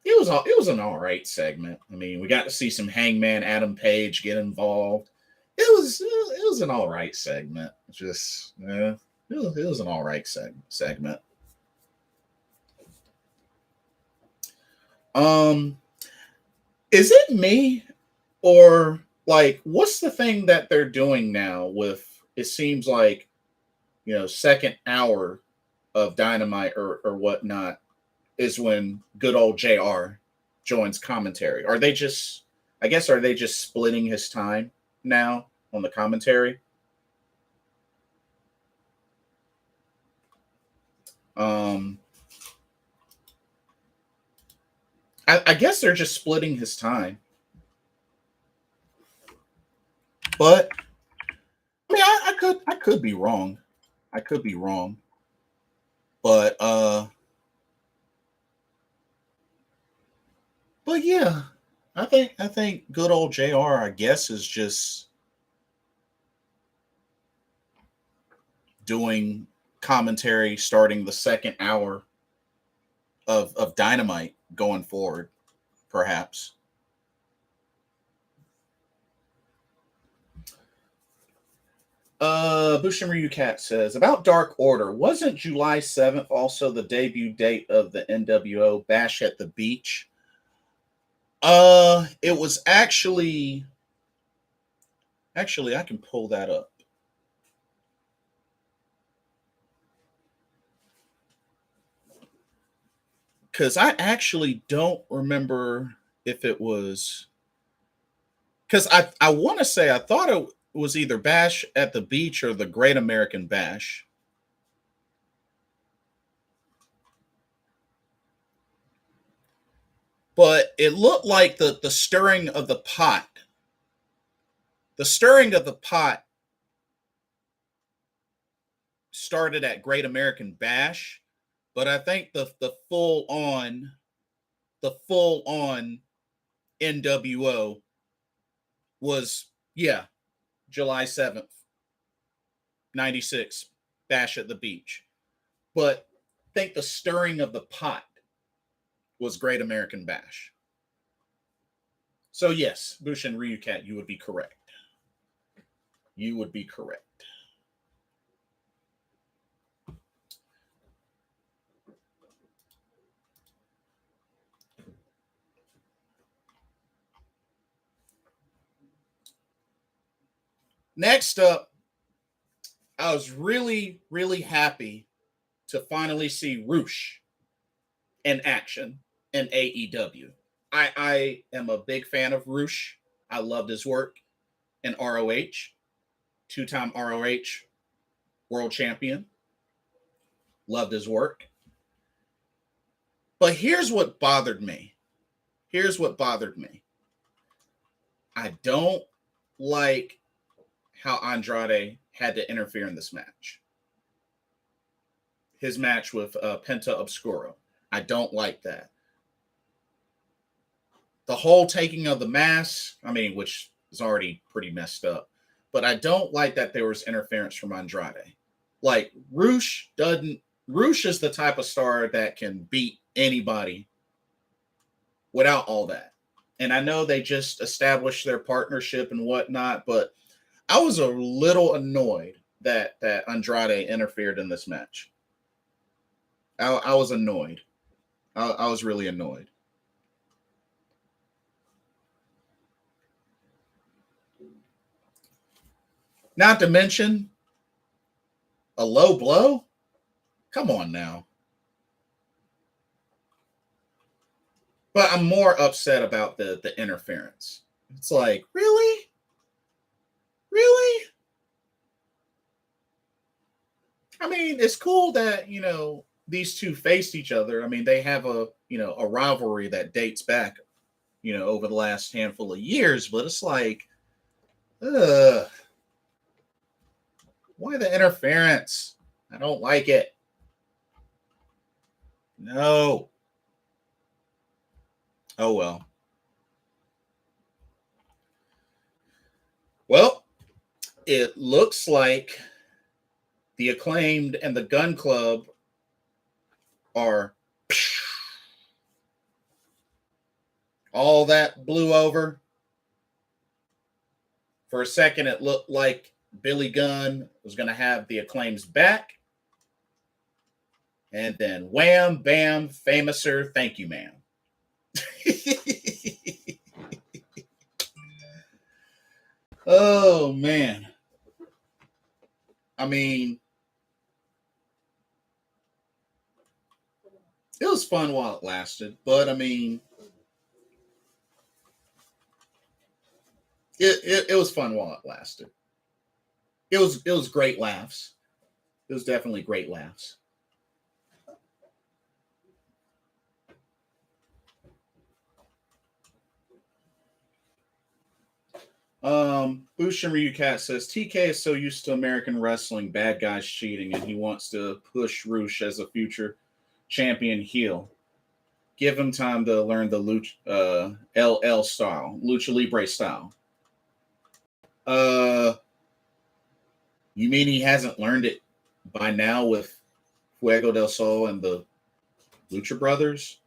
it was an all right segment. I mean, we got to see some Hangman Adam Page get involved. It was an all right segment. Just it was an all right segment. Is it me, or like what's the thing that they're doing now with it seems like, you know, second hour of Dynamite or whatnot is when good old JR joins commentary. Are they just splitting his time now on the commentary? I guess they're just splitting his time. But I mean, I could be wrong. I could be wrong. But yeah, I think good old JR, I guess, is just doing commentary starting the second hour of Dynamite going forward, perhaps. Bushin Ryu Cat says about Dark Order. Wasn't July 7th also the debut date of the NWO Bash at the Beach? It was actually I can pull that up. Because I actually don't remember if it was. Because I want to say I thought it was either Bash at the Beach or the Great American Bash. But it looked like the stirring of the pot. The stirring of the pot started at Great American Bash, but I think the full on NWO was July 7th, 96, Bash at the Beach. But I think the stirring of the pot was Great American Bash. So yes, Bushin Ryukat, you would be correct. You would be correct. Next up, I was really, really happy to finally see Roosh in action in AEW. I am a big fan of Roosh. I loved his work in ROH, two-time ROH world champion. Loved his work. But here's what bothered me. Here's what bothered me. I don't like how Andrade had to interfere in this match. His match with Penta Obscuro. I don't like that. The whole taking of the mask, I mean, which is already pretty messed up, but I don't like that there was interference from Andrade. Like, Roosh is the type of star that can beat anybody without all that. And I know they just established their partnership and whatnot, but I was a little annoyed that Andrade interfered in this match. I was annoyed. I was really annoyed. Not to mention a low blow. Come on now. But I'm more upset about the interference. It's like, really? Really? I mean, it's cool that, these two faced each other. I mean, they have a rivalry that dates back, over the last handful of years, but it's like, why the interference? I don't like it. No. Oh, well. Well, it looks like the Acclaimed and the Gun Club are all that blew over. For a second, it looked like Billy Gunn was going to have the Acclaim's back. And then wham, bam, famouser, thank you, ma'am. Oh, man. I mean, it was fun while it lasted, but I mean, it was fun while it lasted. It was great laughs. It was definitely great laughs. Bushin Ryukat says TK is so used to American wrestling, bad guys cheating, and he wants to push Roosh as a future champion heel. Give him time to learn the LL style, Lucha Libre style. You mean he hasn't learned it by now with Fuego del Sol and the Lucha Brothers?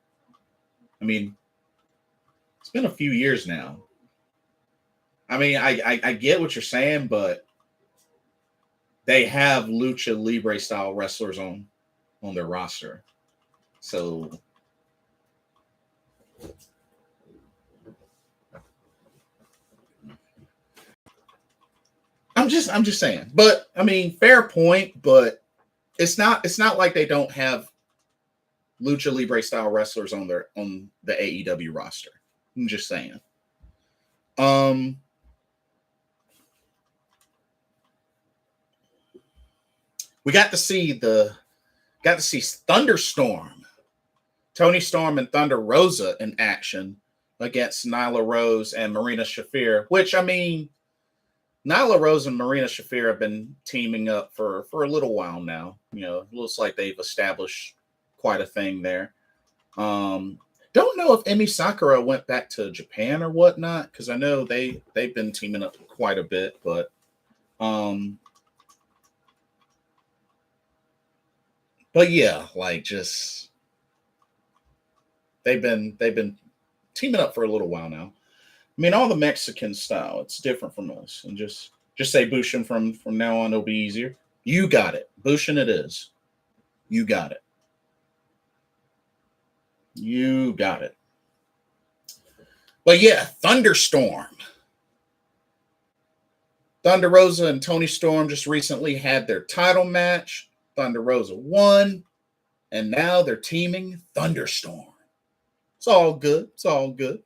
I mean, it's been a few years now. I mean, I get what you're saying, but they have Lucha Libre style wrestlers on their roster. So I'm just saying. But I mean, fair point, but it's not like they don't have Lucha Libre style wrestlers on the AEW roster. I'm just saying. We got to see Thunderstorm, Tony Storm and Thunder Rosa in action against Nyla Rose and Marina Shafir, which, I mean, Nyla Rose and Marina Shafir have been teaming up for a little while now. It looks like they've established quite a thing there. Don't know if Emi Sakura went back to Japan or whatnot, because I know they've been teaming up quite a bit, but yeah, like, just they've been teaming up for a little while now. I mean, all the Mexican style, it's different from us. And just say Bushin from now on, it'll be easier. You got it. Bushin it is. You got it. You got it. But yeah, Thunderstorm. Thunder Rosa and Toni Storm just recently had their title match. Thunder Rosa won, and now they're teaming Thunderstorm. It's all good. It's all good.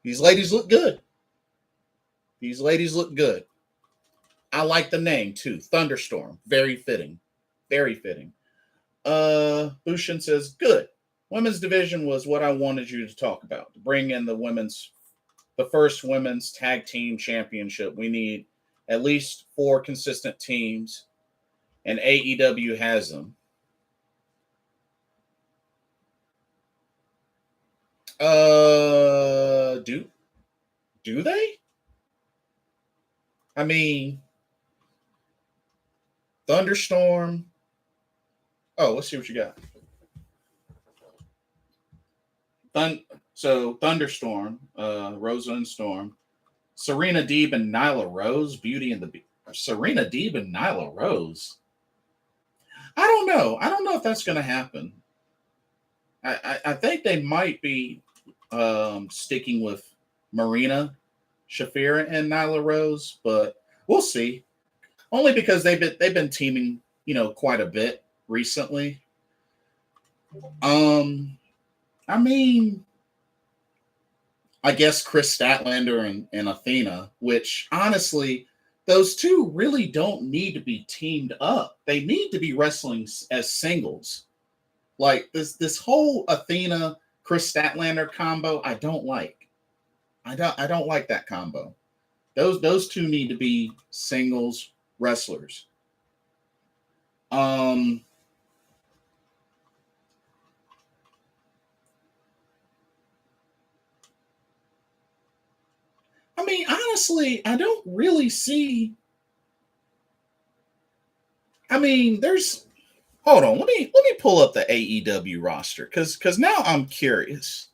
These ladies look good. These ladies look good. I like the name too. Thunderstorm. Very fitting. Very fitting. Bushin says, good. Women's division was what I wanted you to talk about. To bring in the first women's tag team championship. We need at least 4 consistent teams, and AEW has them. Do they? I mean, Thunderstorm. Oh, let's see what you got. Thunderstorm, Rosa and Storm, Serena Deeb and Nyla Rose, Beauty and the Beast. Serena Deeb and Nyla Rose. I don't know. I don't know if that's going to happen. I think they might be sticking with Marina Shafir and Nyla Rose, but we'll see. Only because they've been teaming, quite a bit recently. I mean, I guess Chris Statlander and Athena, which honestly, those two really don't need to be teamed up. They need to be wrestling as singles. Like this whole Athena Chris Statlander combo, I don't like. I don't like that combo. Those two need to be singles wrestlers. I mean, honestly, I don't really see. I mean, hold on, let me pull up the AEW roster because now I'm curious.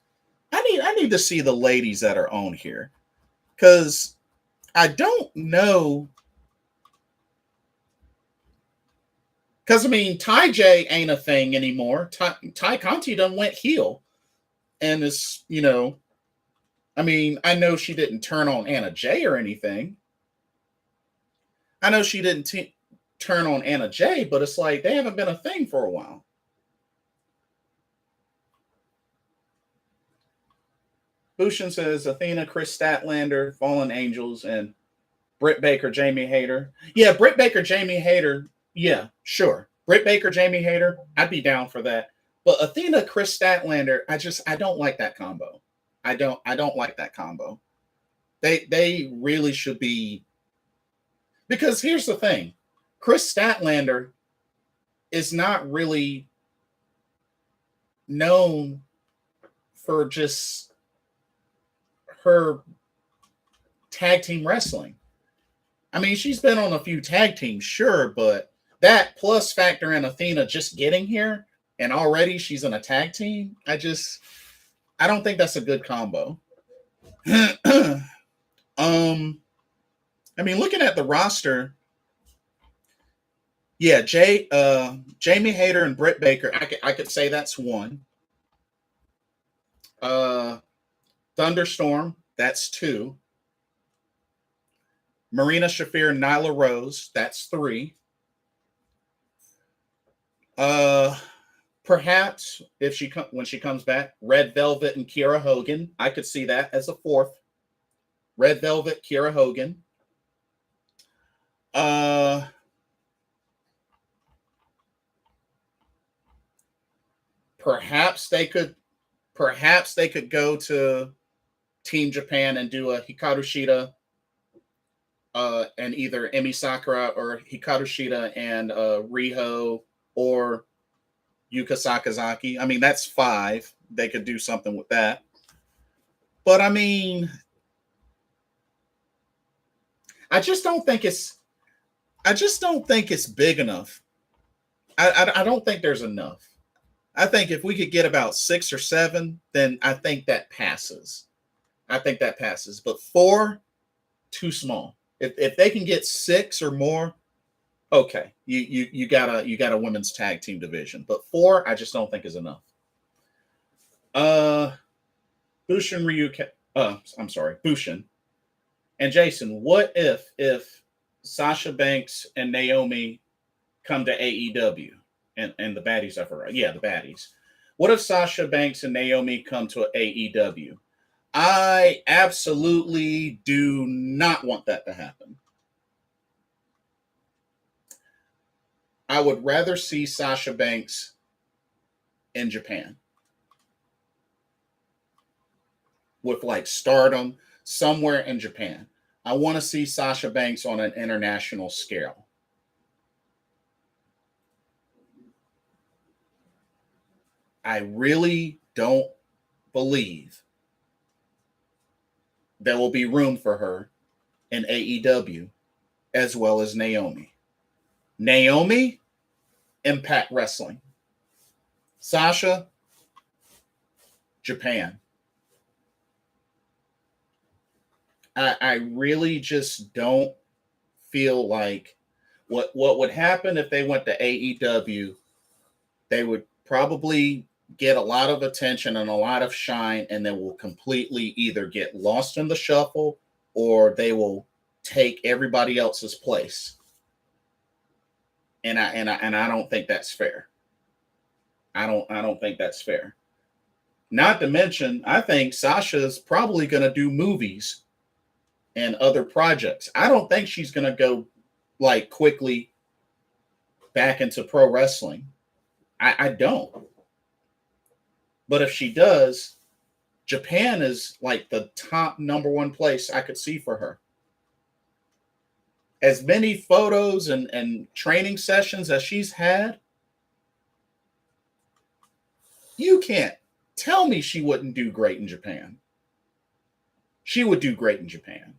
I need to see the ladies that are on here because I don't know. Because I mean, Ty J ain't a thing anymore. Ty Conti done went heel, and is I mean, I know she didn't turn on Anna Jay or anything. I know she didn't turn on Anna Jay, but it's like they haven't been a thing for a while. Bushin says Athena, Chris Statlander, Fallen Angels, and Britt Baker, Jamie Hayter. Yeah, Britt Baker, Jamie Hayter. Yeah, sure. Britt Baker, Jamie Hayter. I'd be down for that. But Athena, Chris Statlander, I don't like that combo. I don't like that combo. They really should be, because here's the thing. Chris Statlander is not really known for just her tag team wrestling. I mean, she's been on a few tag teams, sure, but that plus factor in Athena just getting here and already she's in a tag team, I don't think that's a good combo. I mean, looking at the roster, yeah, Jamie Hayter and Britt Baker, I could say that's one. Thunderstorm, that's 2. Marina Shafir, Nyla Rose, that's 3. Perhaps when she comes back, Red Velvet and Kiera Hogan. I could see that as a 4th. Red Velvet, Kiera Hogan. Perhaps they could go to Team Japan and do a Hikaru Shida and either Emi Sakura or Hikaru Shida and Riho or Yuka Sakazaki. I mean, that's 5. They could do something with that. But I mean, I just don't think it's big enough. I don't think there's enough. I think if we could get about 6 or 7, then I think that passes. But 4, too small. If they can get 6 or more, okay, you got a women's tag team division. But 4, I just don't think is enough. Bushin And Jason, what if Sasha Banks and Naomi come to AEW and the baddies of her? Yeah, the baddies. What if Sasha Banks and Naomi come to AEW? I absolutely do not want that to happen. I would rather see Sasha Banks in Japan with like Stardom somewhere in Japan. I want to see Sasha Banks on an international scale. I really don't believe there will be room for her in AEW as well as Naomi. Naomi, Impact Wrestling. Sasha, Japan. I really just don't feel like what would happen if they went to AEW, they would probably get a lot of attention and a lot of shine, and they will completely either get lost in the shuffle or they will take everybody else's place. And I don't think that's fair. I don't think that's fair. Not to mention, I think Sasha's probably going to do movies and other projects. I don't think she's going to go like quickly back into pro wrestling. I don't. But if she does, Japan is like the top number one place I could see for her. As many photos and training sessions as she's had, you can't tell me she wouldn't do great in Japan. She would do great in Japan.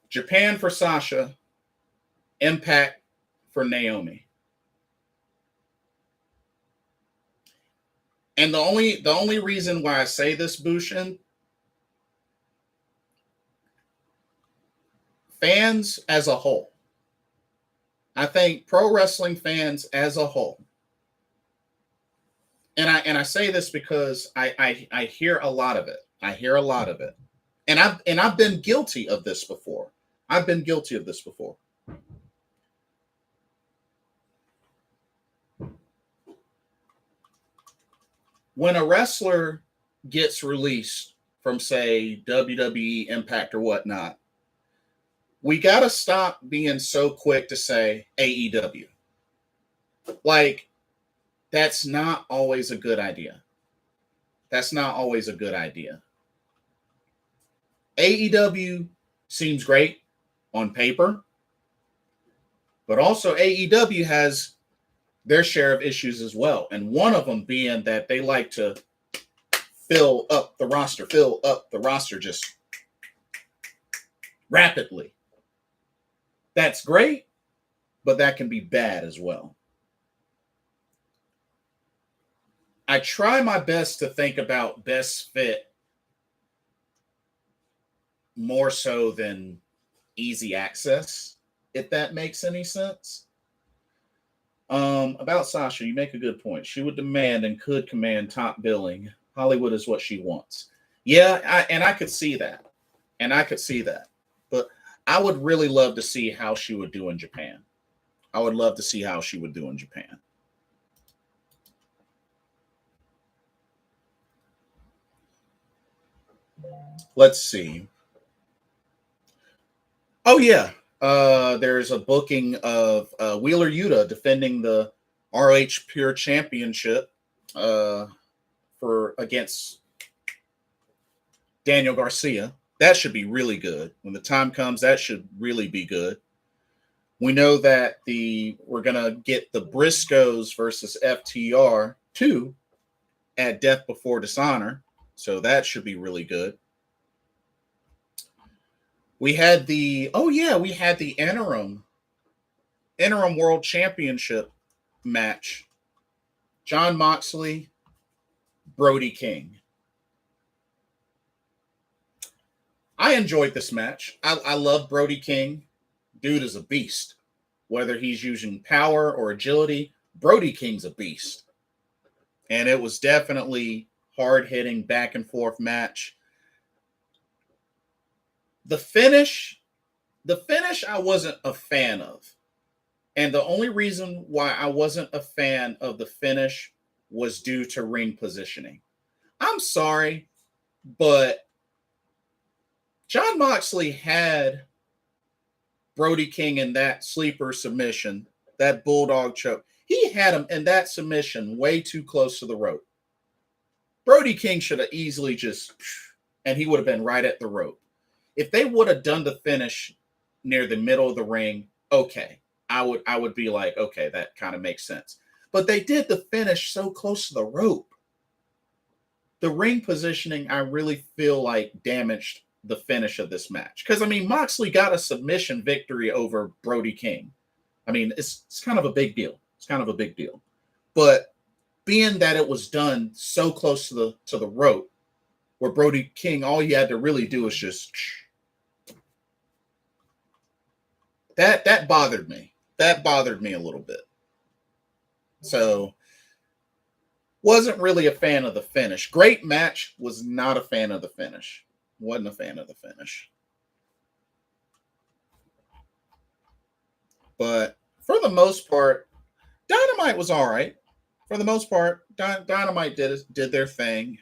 Japan for Sasha, Impact for Naomi. And the only reason why I say this, Bushin, fans as a whole, I think pro wrestling fans as a whole, and I say this because I hear a lot of it. I hear a lot of it, and I've been guilty of this before. I've been guilty of this before. When a wrestler gets released from, say, WWE, Impact, or whatnot, we got to stop being so quick to say AEW. Like, that's not always a good idea. That's not always a good idea. AEW seems great on paper, but also AEW has their share of issues as well. And one of them being that they like to fill up the roster just rapidly. That's great, but that can be bad as well. I try my best to think about best fit more so than easy access, if that makes any sense. About Sasha, you make a good point. She would demand and could command top billing. Hollywood is what she wants. Yeah, I could see that. And I could see that. But I would really love to see how she would do in Japan. I would love to see how she would do in Japan. Let's see. Oh, yeah. There's a booking of Wheeler Yuta defending the ROH Pure Championship against Daniel Garcia. That should be really good. When the time comes, that should really be good. We know that we're gonna get the Briscoes versus FTR 2 at Death Before Dishonor, so that should be really good. We had the interim World Championship match. Jon Moxley, Brody King. I enjoyed this match. I love Brody King. Dude is a beast. Whether he's using power or agility, Brody King's a beast. And it was definitely hard-hitting, back-and-forth match. The finish, I wasn't a fan of. And the only reason why I wasn't a fan of the finish was due to ring positioning. I'm sorry, but Jon Moxley had Brody King in that sleeper submission, that bulldog choke. He had him in that submission way too close to the rope. Brody King should have easily and he would have been right at the rope. If they would have done the finish near the middle of the ring, okay, I would be like, okay, that kind of makes sense. But they did the finish so close to the rope. The ring positioning, I really feel like damaged the finish of this match. Because, I mean, Moxley got a submission victory over Brody King. I mean, it's kind of a big deal. It's kind of a big deal. But being that it was done so close to the rope, where Brody King, all he had to really do was just... That bothered me. That bothered me a little bit. So, wasn't really a fan of the finish. Great match, was not a fan of the finish. Wasn't a fan of the finish. But for the most part, Dynamite was all right. For the most part, Dynamite did their thing.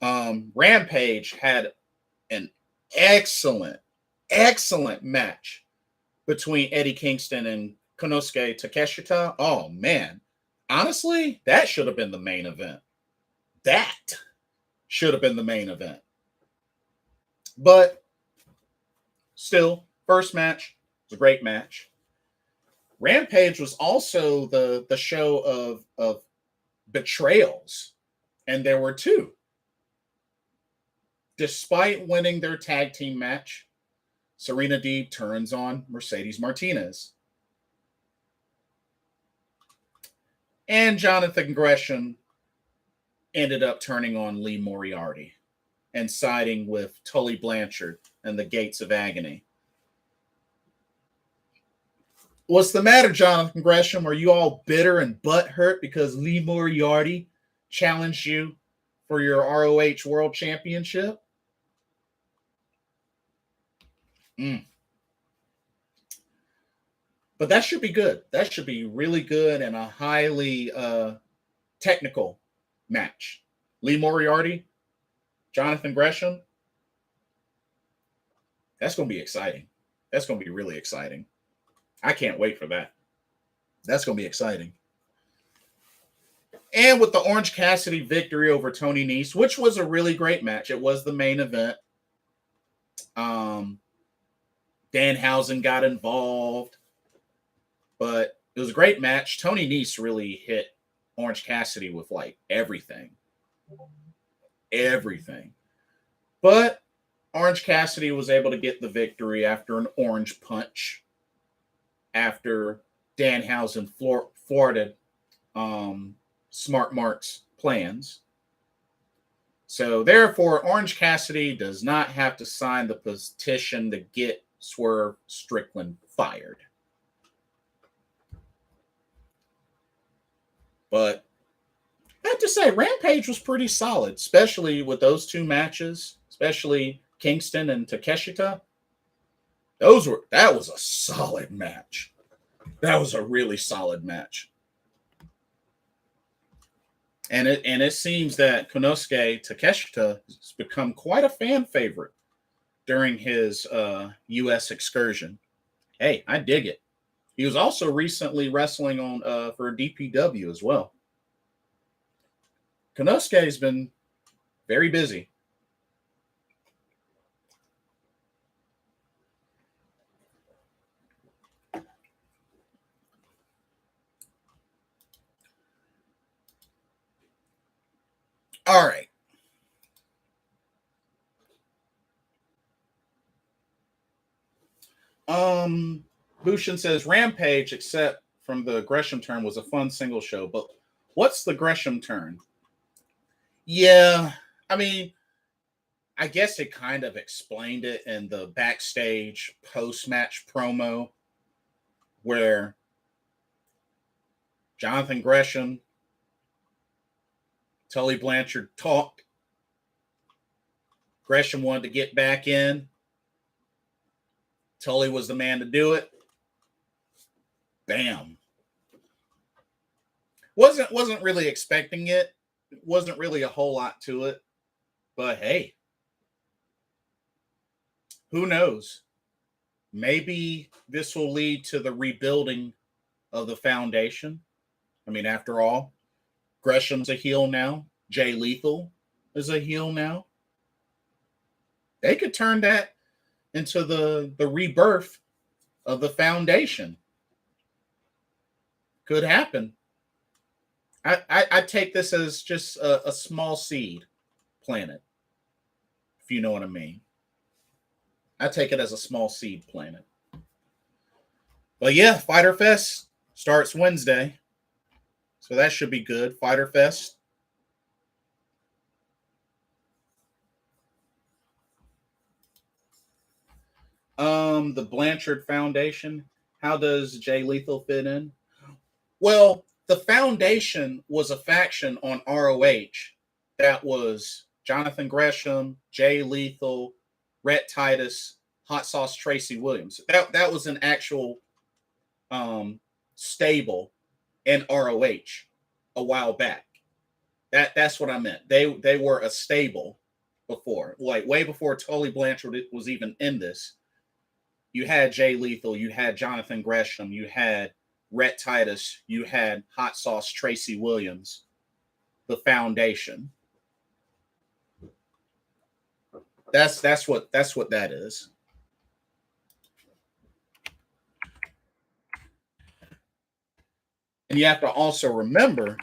Rampage had an excellent match between Eddie Kingston and Konosuke Takeshita. Oh, man. Honestly, that should have been the main event. That should have been the main event. But still, first match was a great match. Rampage was also the show of betrayals, and there were two. Despite winning their tag team match, Serena Deeb turns on Mercedes Martinez. And Jonathan Gresham ended up turning on Lee Moriarty and siding with Tully Blanchard and the Gates of Agony. What's the matter, Jonathan Gresham? Are you all bitter and butthurt because Lee Moriarty challenged you for your ROH World Championship? But that should be good. That should be really good and a highly technical match. Lee Moriarty, Jonathan Gresham. That's going to be exciting. That's going to be really exciting. I can't wait for that. That's going to be exciting. And with the Orange Cassidy victory over Tony Nese, which was a really great match. It was the main event. Danhausen got involved. But it was a great match. Tony Nese really hit Orange Cassidy with like everything. Everything. But Orange Cassidy was able to get the victory after an orange punch. After Danhausen thwarted Smart Mark's plans. So therefore, Orange Cassidy does not have to sign the petition to get Swerve Strickland fired. But I have to say, Rampage was pretty solid, especially with those two matches, especially Kingston and Takeshita. That was a solid match. That was a really solid match. And it seems that Konosuke Takeshita has become quite a fan favorite during his U.S. excursion. Hey, I dig it. He was also recently wrestling on for DPW as well. Konosuke has been very busy. All right. Bushin says Rampage, except from the Gresham turn, was a fun single show. But what's the Gresham turn? Yeah, I mean, I guess it kind of explained it in the backstage post-match promo where Jonathan Gresham, Tully Blanchard talked. Gresham wanted to get back in. Tully was the man to do it. Bam. Wasn't really expecting it. Wasn't really a whole lot to it. But hey, who knows? Maybe this will lead to the rebuilding of the foundation. I mean, after all, Gresham's a heel now. Jay Lethal is a heel now. They could turn that into the rebirth of the foundation. Could happen. I take this as just a small seed planet, if you know what I mean. I take it as a small seed planet. But yeah, Fyter Fest starts Wednesday. So that should be good. Fyter Fest. The Blanchard Foundation. How does Jay Lethal fit in? Well, the Foundation was a faction on ROH that was Jonathan Gresham, Jay Lethal, Rhett Titus, Hot Sauce Tracy Williams. That was an actual stable in ROH a while back. That's what I meant. They were a stable before, like way before Tully Blanchard was even in this. You had Jay Lethal, you had Jonathan Gresham, you had Rhett Titus, you had Hot Sauce Tracy Williams, the Foundation. That's what that is. And you have to also remember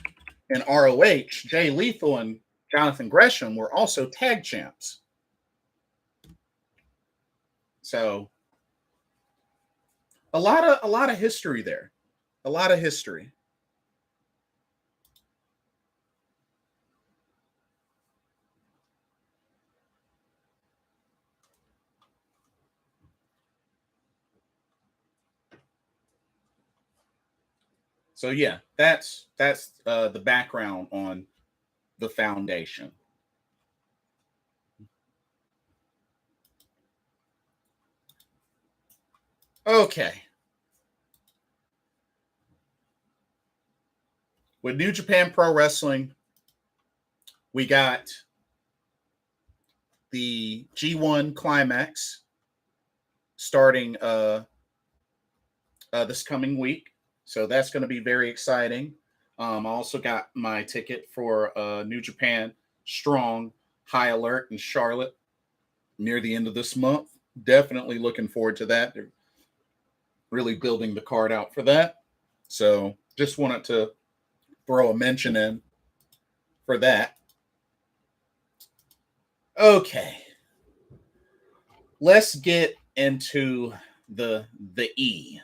in ROH, Jay Lethal and Jonathan Gresham were also tag champs. So a lot of history there. A lot of history. So yeah, that's the background on the Foundation. Okay. With New Japan Pro Wrestling, we got the G1 Climax starting this coming week. So that's going to be very exciting. I also got my ticket for New Japan Strong High Alert in Charlotte near the end of this month. Definitely looking forward to that. They're really building the card out for that. So just wanted to throw a mention in for that. Okay. Let's get into the E.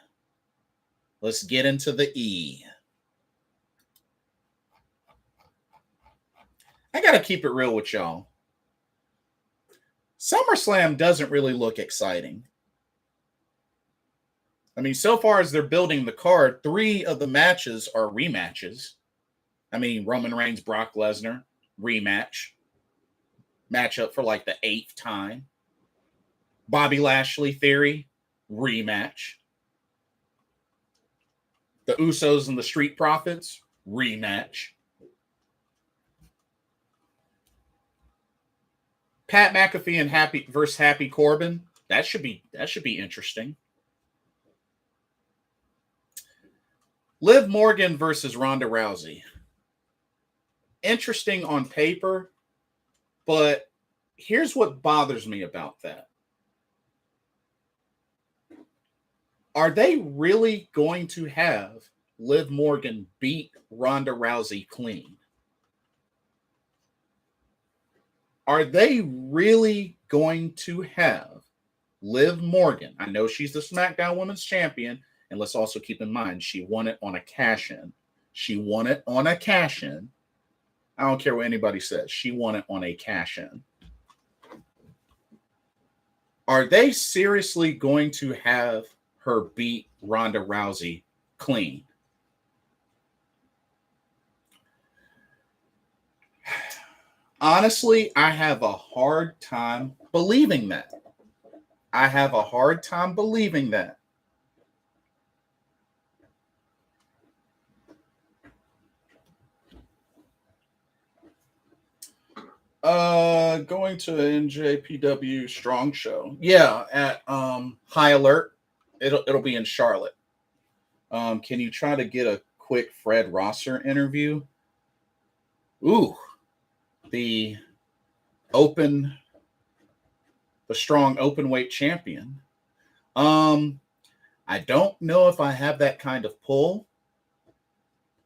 Let's get into the E. I got to keep it real with y'all. SummerSlam doesn't really look exciting. I mean, so far as they're building the card, 3 of the matches are rematches. I mean, Roman Reigns, Brock Lesnar, rematch. Matchup for like the 8th time. Bobby Lashley, Theory, rematch. The Usos and the Street Profits, rematch. Pat McAfee and Happy versus Happy Corbin. That should be interesting. Liv Morgan versus Ronda Rousey. Interesting on paper, but here's what bothers me about that. Are they really going to have Liv Morgan beat Ronda Rousey clean? Are they really going to have Liv Morgan? I know she's the SmackDown Women's Champion, and let's also keep in mind she won it on a cash-in. She won it on a cash-in. I don't care what anybody says. She won it on a cash-in. Are they seriously going to have her beat Ronda Rousey clean? Honestly, I have a hard time believing that. I have a hard time believing that. Going to NJPW Strong Show. Yeah, at High Alert. It'll be in Charlotte. Can you try to get a quick Fred Rosser interview? Ooh, the strong open weight champion. I don't know if I have that kind of pull.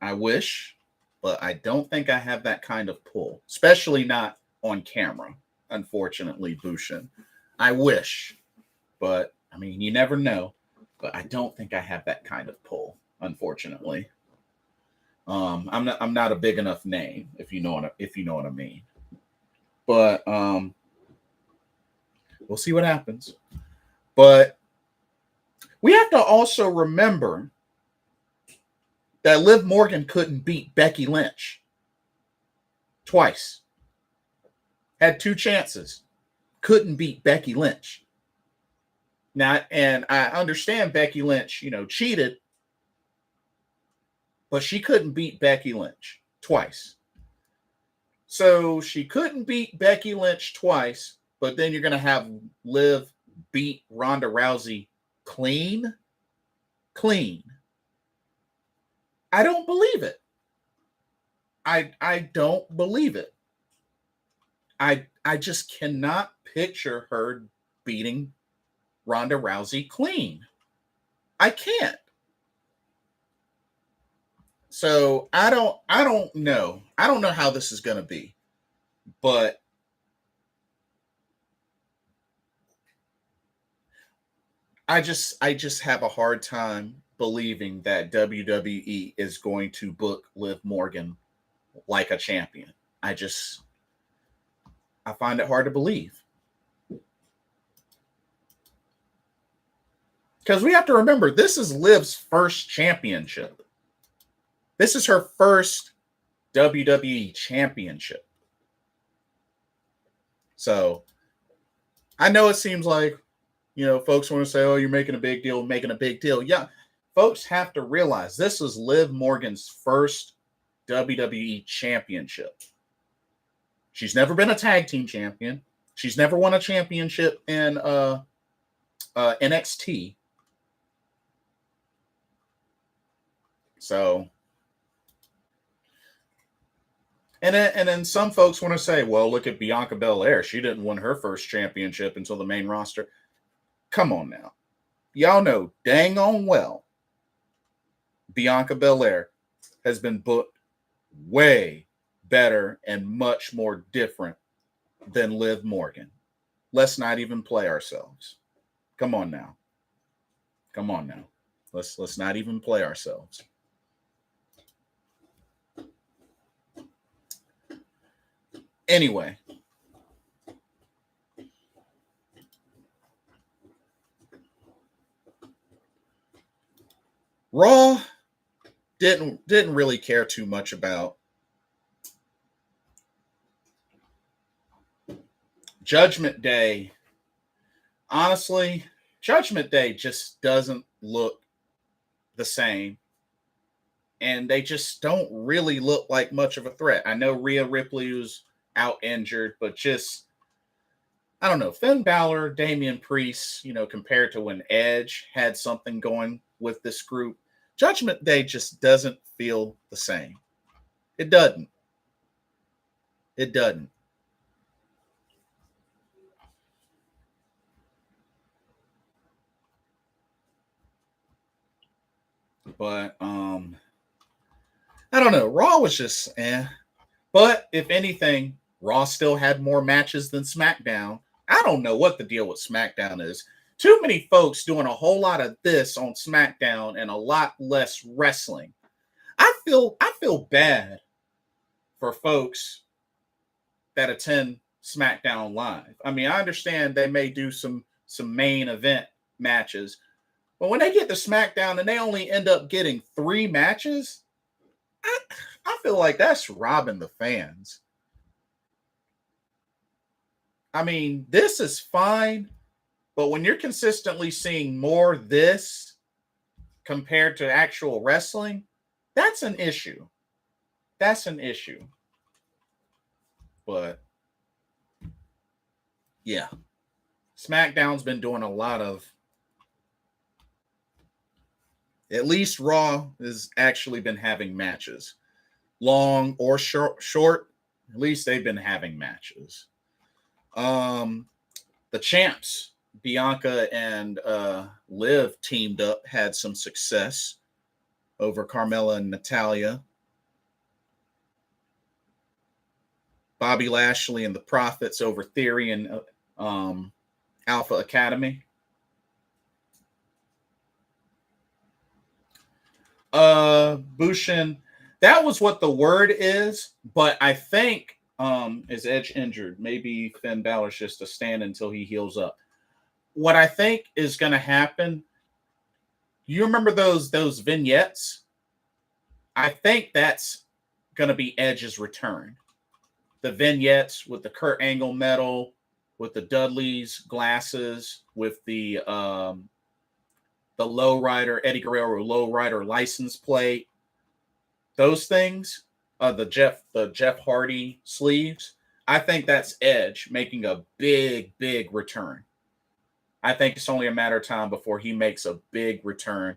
I wish, but I don't think I have that kind of pull, especially not on camera, unfortunately, Bushin. I wish, but I mean, you never know. But I don't think I have that kind of pull, unfortunately. I'm not a big enough name, if you know what I mean. But we'll see what happens. But we have to also remember that Liv Morgan couldn't beat Becky Lynch twice. Had 2 chances. Couldn't beat Becky Lynch. Now, and I understand Becky Lynch, cheated, but she couldn't beat Becky Lynch twice. So she couldn't beat Becky Lynch twice, but then you're going to have Liv beat Ronda Rousey clean. I don't believe it. I don't believe it. I just cannot picture her beating Ronda Rousey clean. I can't. So I don't know. I don't know how this is going to be. But I just have a hard time believing that WWE is going to book Liv Morgan like a champion. I find it hard to believe. Because we have to remember, this is Liv's first championship. This is her first WWE championship. So I know it seems like, folks want to say, oh, you're making a big deal. Yeah, folks have to realize this is Liv Morgan's first WWE championship. She's never been a tag team champion. She's never won a championship in NXT. So, and then some folks want to say, well, look at Bianca Belair. She didn't win her first championship until the main roster. Come on now. Y'all know dang on well Bianca Belair has been booked way better and much more different than Liv Morgan. Let's not even play ourselves. Come on now. Let's not even play ourselves. Anyway, Raw didn't really care too much about Judgment Day. Honestly, Judgment Day just doesn't look the same. And they just don't really look like much of a threat. I know Rhea Ripley was out injured, but just, I don't know, Finn Balor, Damian Priest, compared to when Edge had something going with this group, Judgment Day just doesn't feel the same. It doesn't. But I don't know. Raw was just But if anything, Raw still had more matches than SmackDown. I don't know what the deal with SmackDown is. Too many folks doing a whole lot of this on SmackDown and a lot less wrestling. I feel bad for folks that attend SmackDown Live. I mean, I understand they may do some main event matches, but when they get to SmackDown and they only end up getting 3 matches, I feel like that's robbing the fans. I mean, this is fine, But when you're consistently seeing more this compared to actual wrestling, that's an issue. That's an issue. But yeah, SmackDown's been doing a lot of, at least Raw has actually been having matches. Long or short, at least they've been having matches. The champs, Bianca and Liv, teamed up, had some success over Carmella and Natalya. Bobby Lashley and the Profits over Theory and Alpha Academy. Bushin, that was what the word is, but I think is Edge injured? Maybe Finn Balor's just a stand until he heals up. What I think is going to happen, you remember those vignettes? I think that's going to be Edge's return. The vignettes with the Kurt Angle medal, with the Dudley's glasses, with the lowrider, Eddie Guerrero lowrider license plate, those things, the Jeff Hardy sleeves. I think that's Edge making a big return. I think it's only a matter of time before he makes a big return,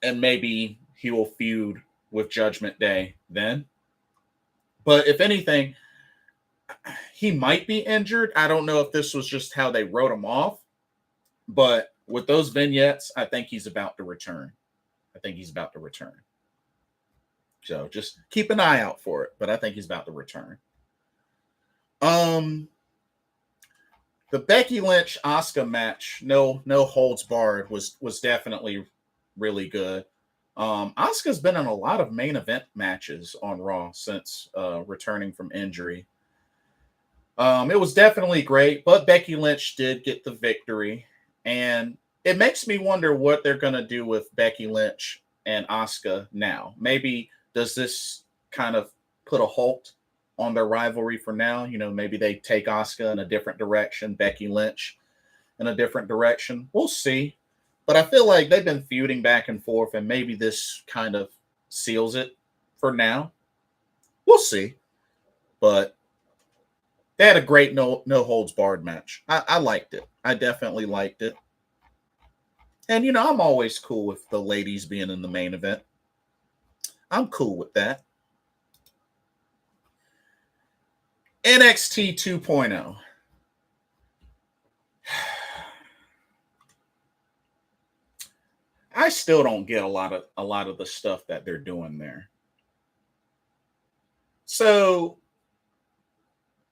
and maybe he will feud with Judgment Day then. But if anything, he might be injured. I don't know if this was just how they wrote him off, but with those vignettes, I think he's about to return. So just keep an eye out for it, but I think he's about to return. The Becky Lynch Asuka match, no holds barred, was definitely really good. Asuka's been in a lot of main event matches on Raw since returning from injury. It was definitely great, but Becky Lynch did get the victory, and it makes me wonder what they're going to do with Becky Lynch and Asuka now. Maybe does this kind of put a halt on their rivalry for now? You know, maybe they take Asuka in a different direction, Becky Lynch in a different direction. We'll see. But I feel like they've been feuding back and forth, and maybe this kind of seals it for now. We'll see. But they had a great no holds barred match. I liked it. I definitely liked it. And, you know, I'm always cool with the ladies being in the main event. I'm cool with that. NXT 2.0. I still don't get a lot of the stuff that they're doing there. So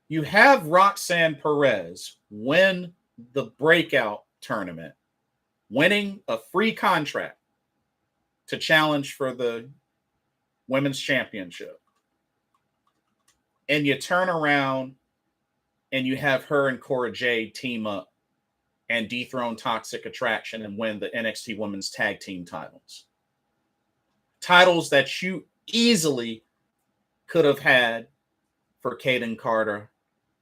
you have Roxanne Perez win the breakout tournament, winning a free contract to challenge for the women's championship. And you turn around and you have her and Cora Jade team up and dethrone Toxic Attraction and win the NXT Women's Tag Team titles. Titles that you easily could have had for Kaden Carter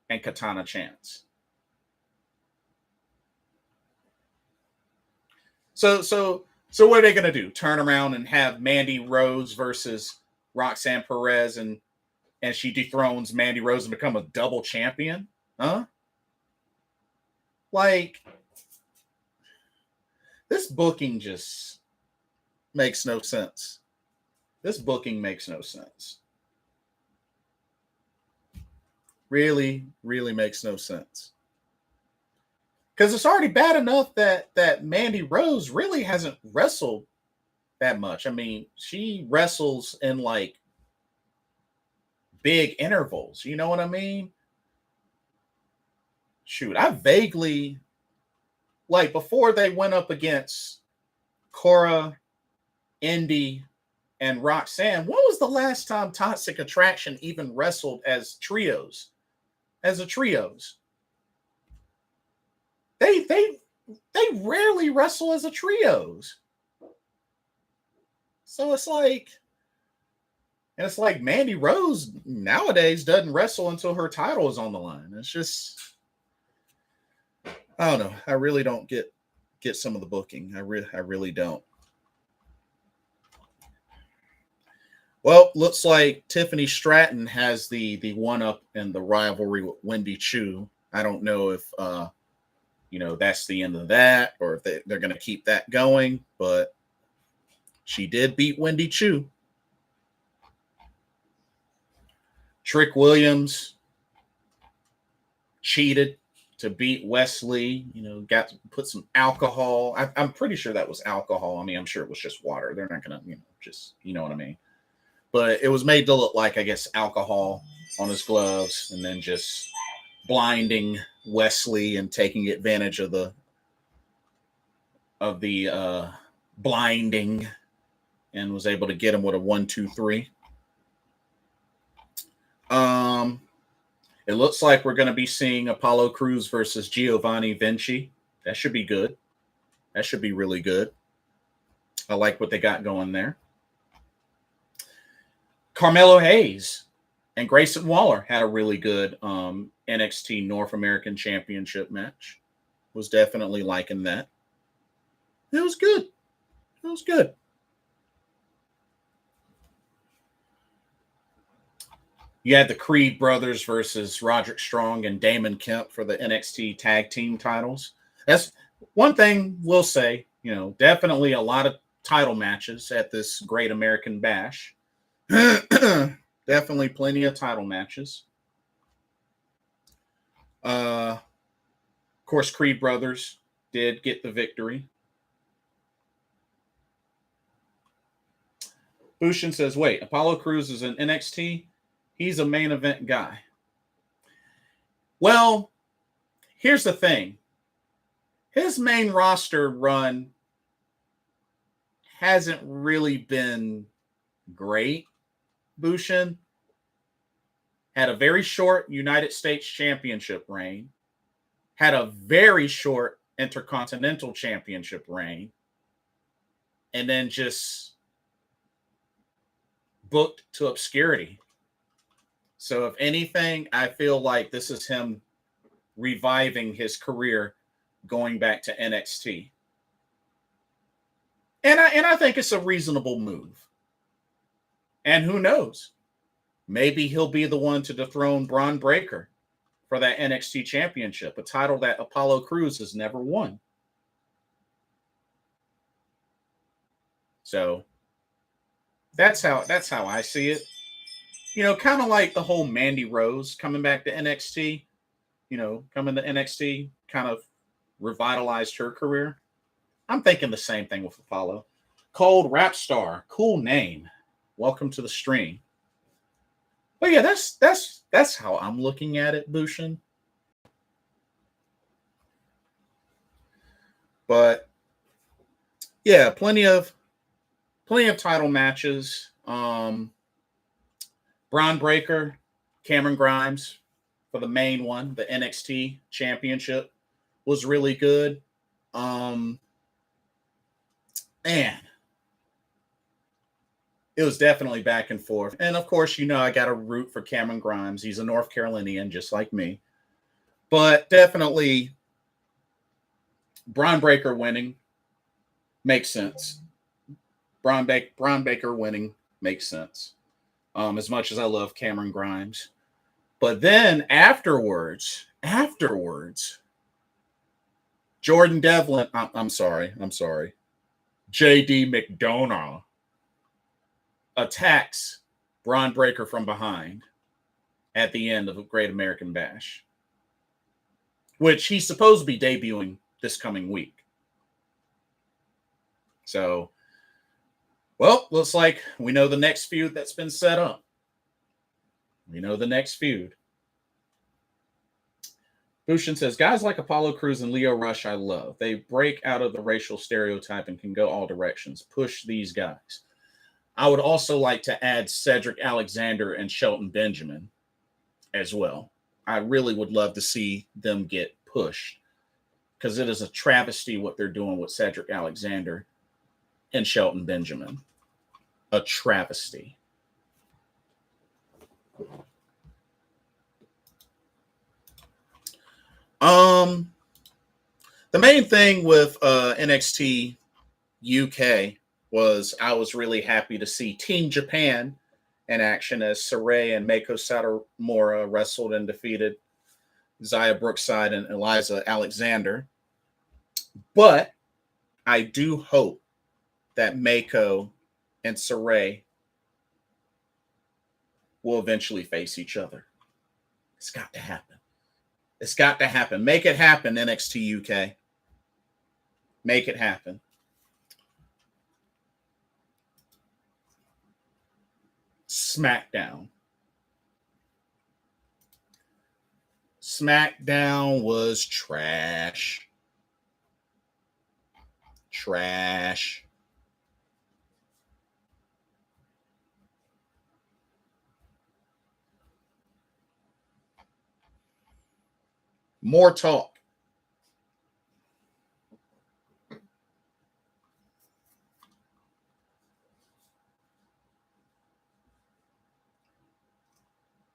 and Katana Chance. So what are they going to do? Turn around and have Mandy Rose versus Roxanne Perez, and she dethrones Mandy Rose and become a double champion? Huh? Like, this booking just makes no sense. This booking makes no sense. Really, really makes no sense. Because it's already bad enough that Mandy Rose really hasn't wrestled that much. I mean, she wrestles in like big intervals. You know what I mean? Shoot, I vaguely, like, before they went up against Cora, Indy, and Roxanne, when was the last time Toxic Attraction even wrestled as trios? As a trios. They rarely wrestle as a trios. So it's like Mandy Rose nowadays doesn't wrestle until her title is on the line. It's just, I don't know. I really don't get some of the booking. I really don't. Well, looks like Tiffany Stratton has the one up in the rivalry with Wendy Chu. I don't know if that's the end of that or if they're going to keep that going, but she did beat Wendy Chu. Trick Williams cheated to beat Wesley. Got to put some alcohol. I'm pretty sure that was alcohol. I mean, I'm sure it was just water. They're not going to, just, you know what I mean? But it was made to look like, I guess, alcohol on his gloves, and then just blinding Wesley and taking advantage of the blinding, and was able to get him with a 1-2-3. It looks like we're going to be seeing Apollo Crews versus Giovanni Vinci. That should be good. That should be really good. I like what they got going there. Carmelo Hayes and Grayson Waller had a really good NXT North American Championship match. Was definitely liking that. It was good. It was good. You had the Creed brothers versus Roderick Strong and Damon Kemp for the NXT tag team titles. That's one thing we'll say, definitely a lot of title matches at this Great American Bash. Definitely plenty of title matches. Of course, Creed brothers did get the victory. Bushin says, wait, Apollo Crews is in NXT? He's a main event guy. Well, here's the thing. His main roster run hasn't really been great. Bushin had a very short United States Championship reign, had a very short Intercontinental Championship reign, and then just booked to obscurity. So if anything, I feel like this is him reviving his career going back to NXT. And I think it's a reasonable move. And who knows? Maybe he'll be the one to dethrone Braun Breaker for that NXT championship, a title that Apollo Crews has never won. So that's how I see it. Kind of like the whole Mandy Rose coming back to NXT, coming to NXT kind of revitalized her career. I'm thinking the same thing with Apollo. Cold Rap Star, cool name. Welcome to the stream. But yeah, that's how I'm looking at it, Bushin. But yeah, plenty of title matches. Braun Breaker, Cameron Grimes for the main one, the NXT Championship, was really good. And it was definitely back and forth. And of course, I got to root for Cameron Grimes. He's a North Carolinian, just like me. But definitely, Braun Breaker winning makes sense. Braun Breaker winning makes sense. As much as I love Cameron Grimes. But then afterwards, Jordan Devlin, I'm sorry. JD McDonough attacks Braun Breaker from behind at the end of a Great American Bash, which he's supposed to be debuting this coming week. So, well, looks like we know the next feud that's been set up. Bushin says, guys like Apollo Crews and Lio Rush I love. They break out of the racial stereotype and can go all directions. Push these guys. I would also like to add Cedric Alexander and Shelton Benjamin as well. I really would love to see them get pushed, because it is a travesty what they're doing with Cedric Alexander and Shelton Benjamin. A travesty. The main thing with NXT UK was I was really happy to see Team Japan in action as Sakurai and Mako Satomura wrestled and defeated Zaya Brookside and Eliza Alexander. But I do hope that Mako and Sakurai will eventually face each other. It's got to happen. It's got to happen. Make it happen, NXT UK. Make it happen. SmackDown. SmackDown was trash. Trash. More talk.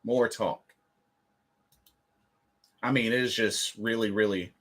More talk. I mean, it is just really, really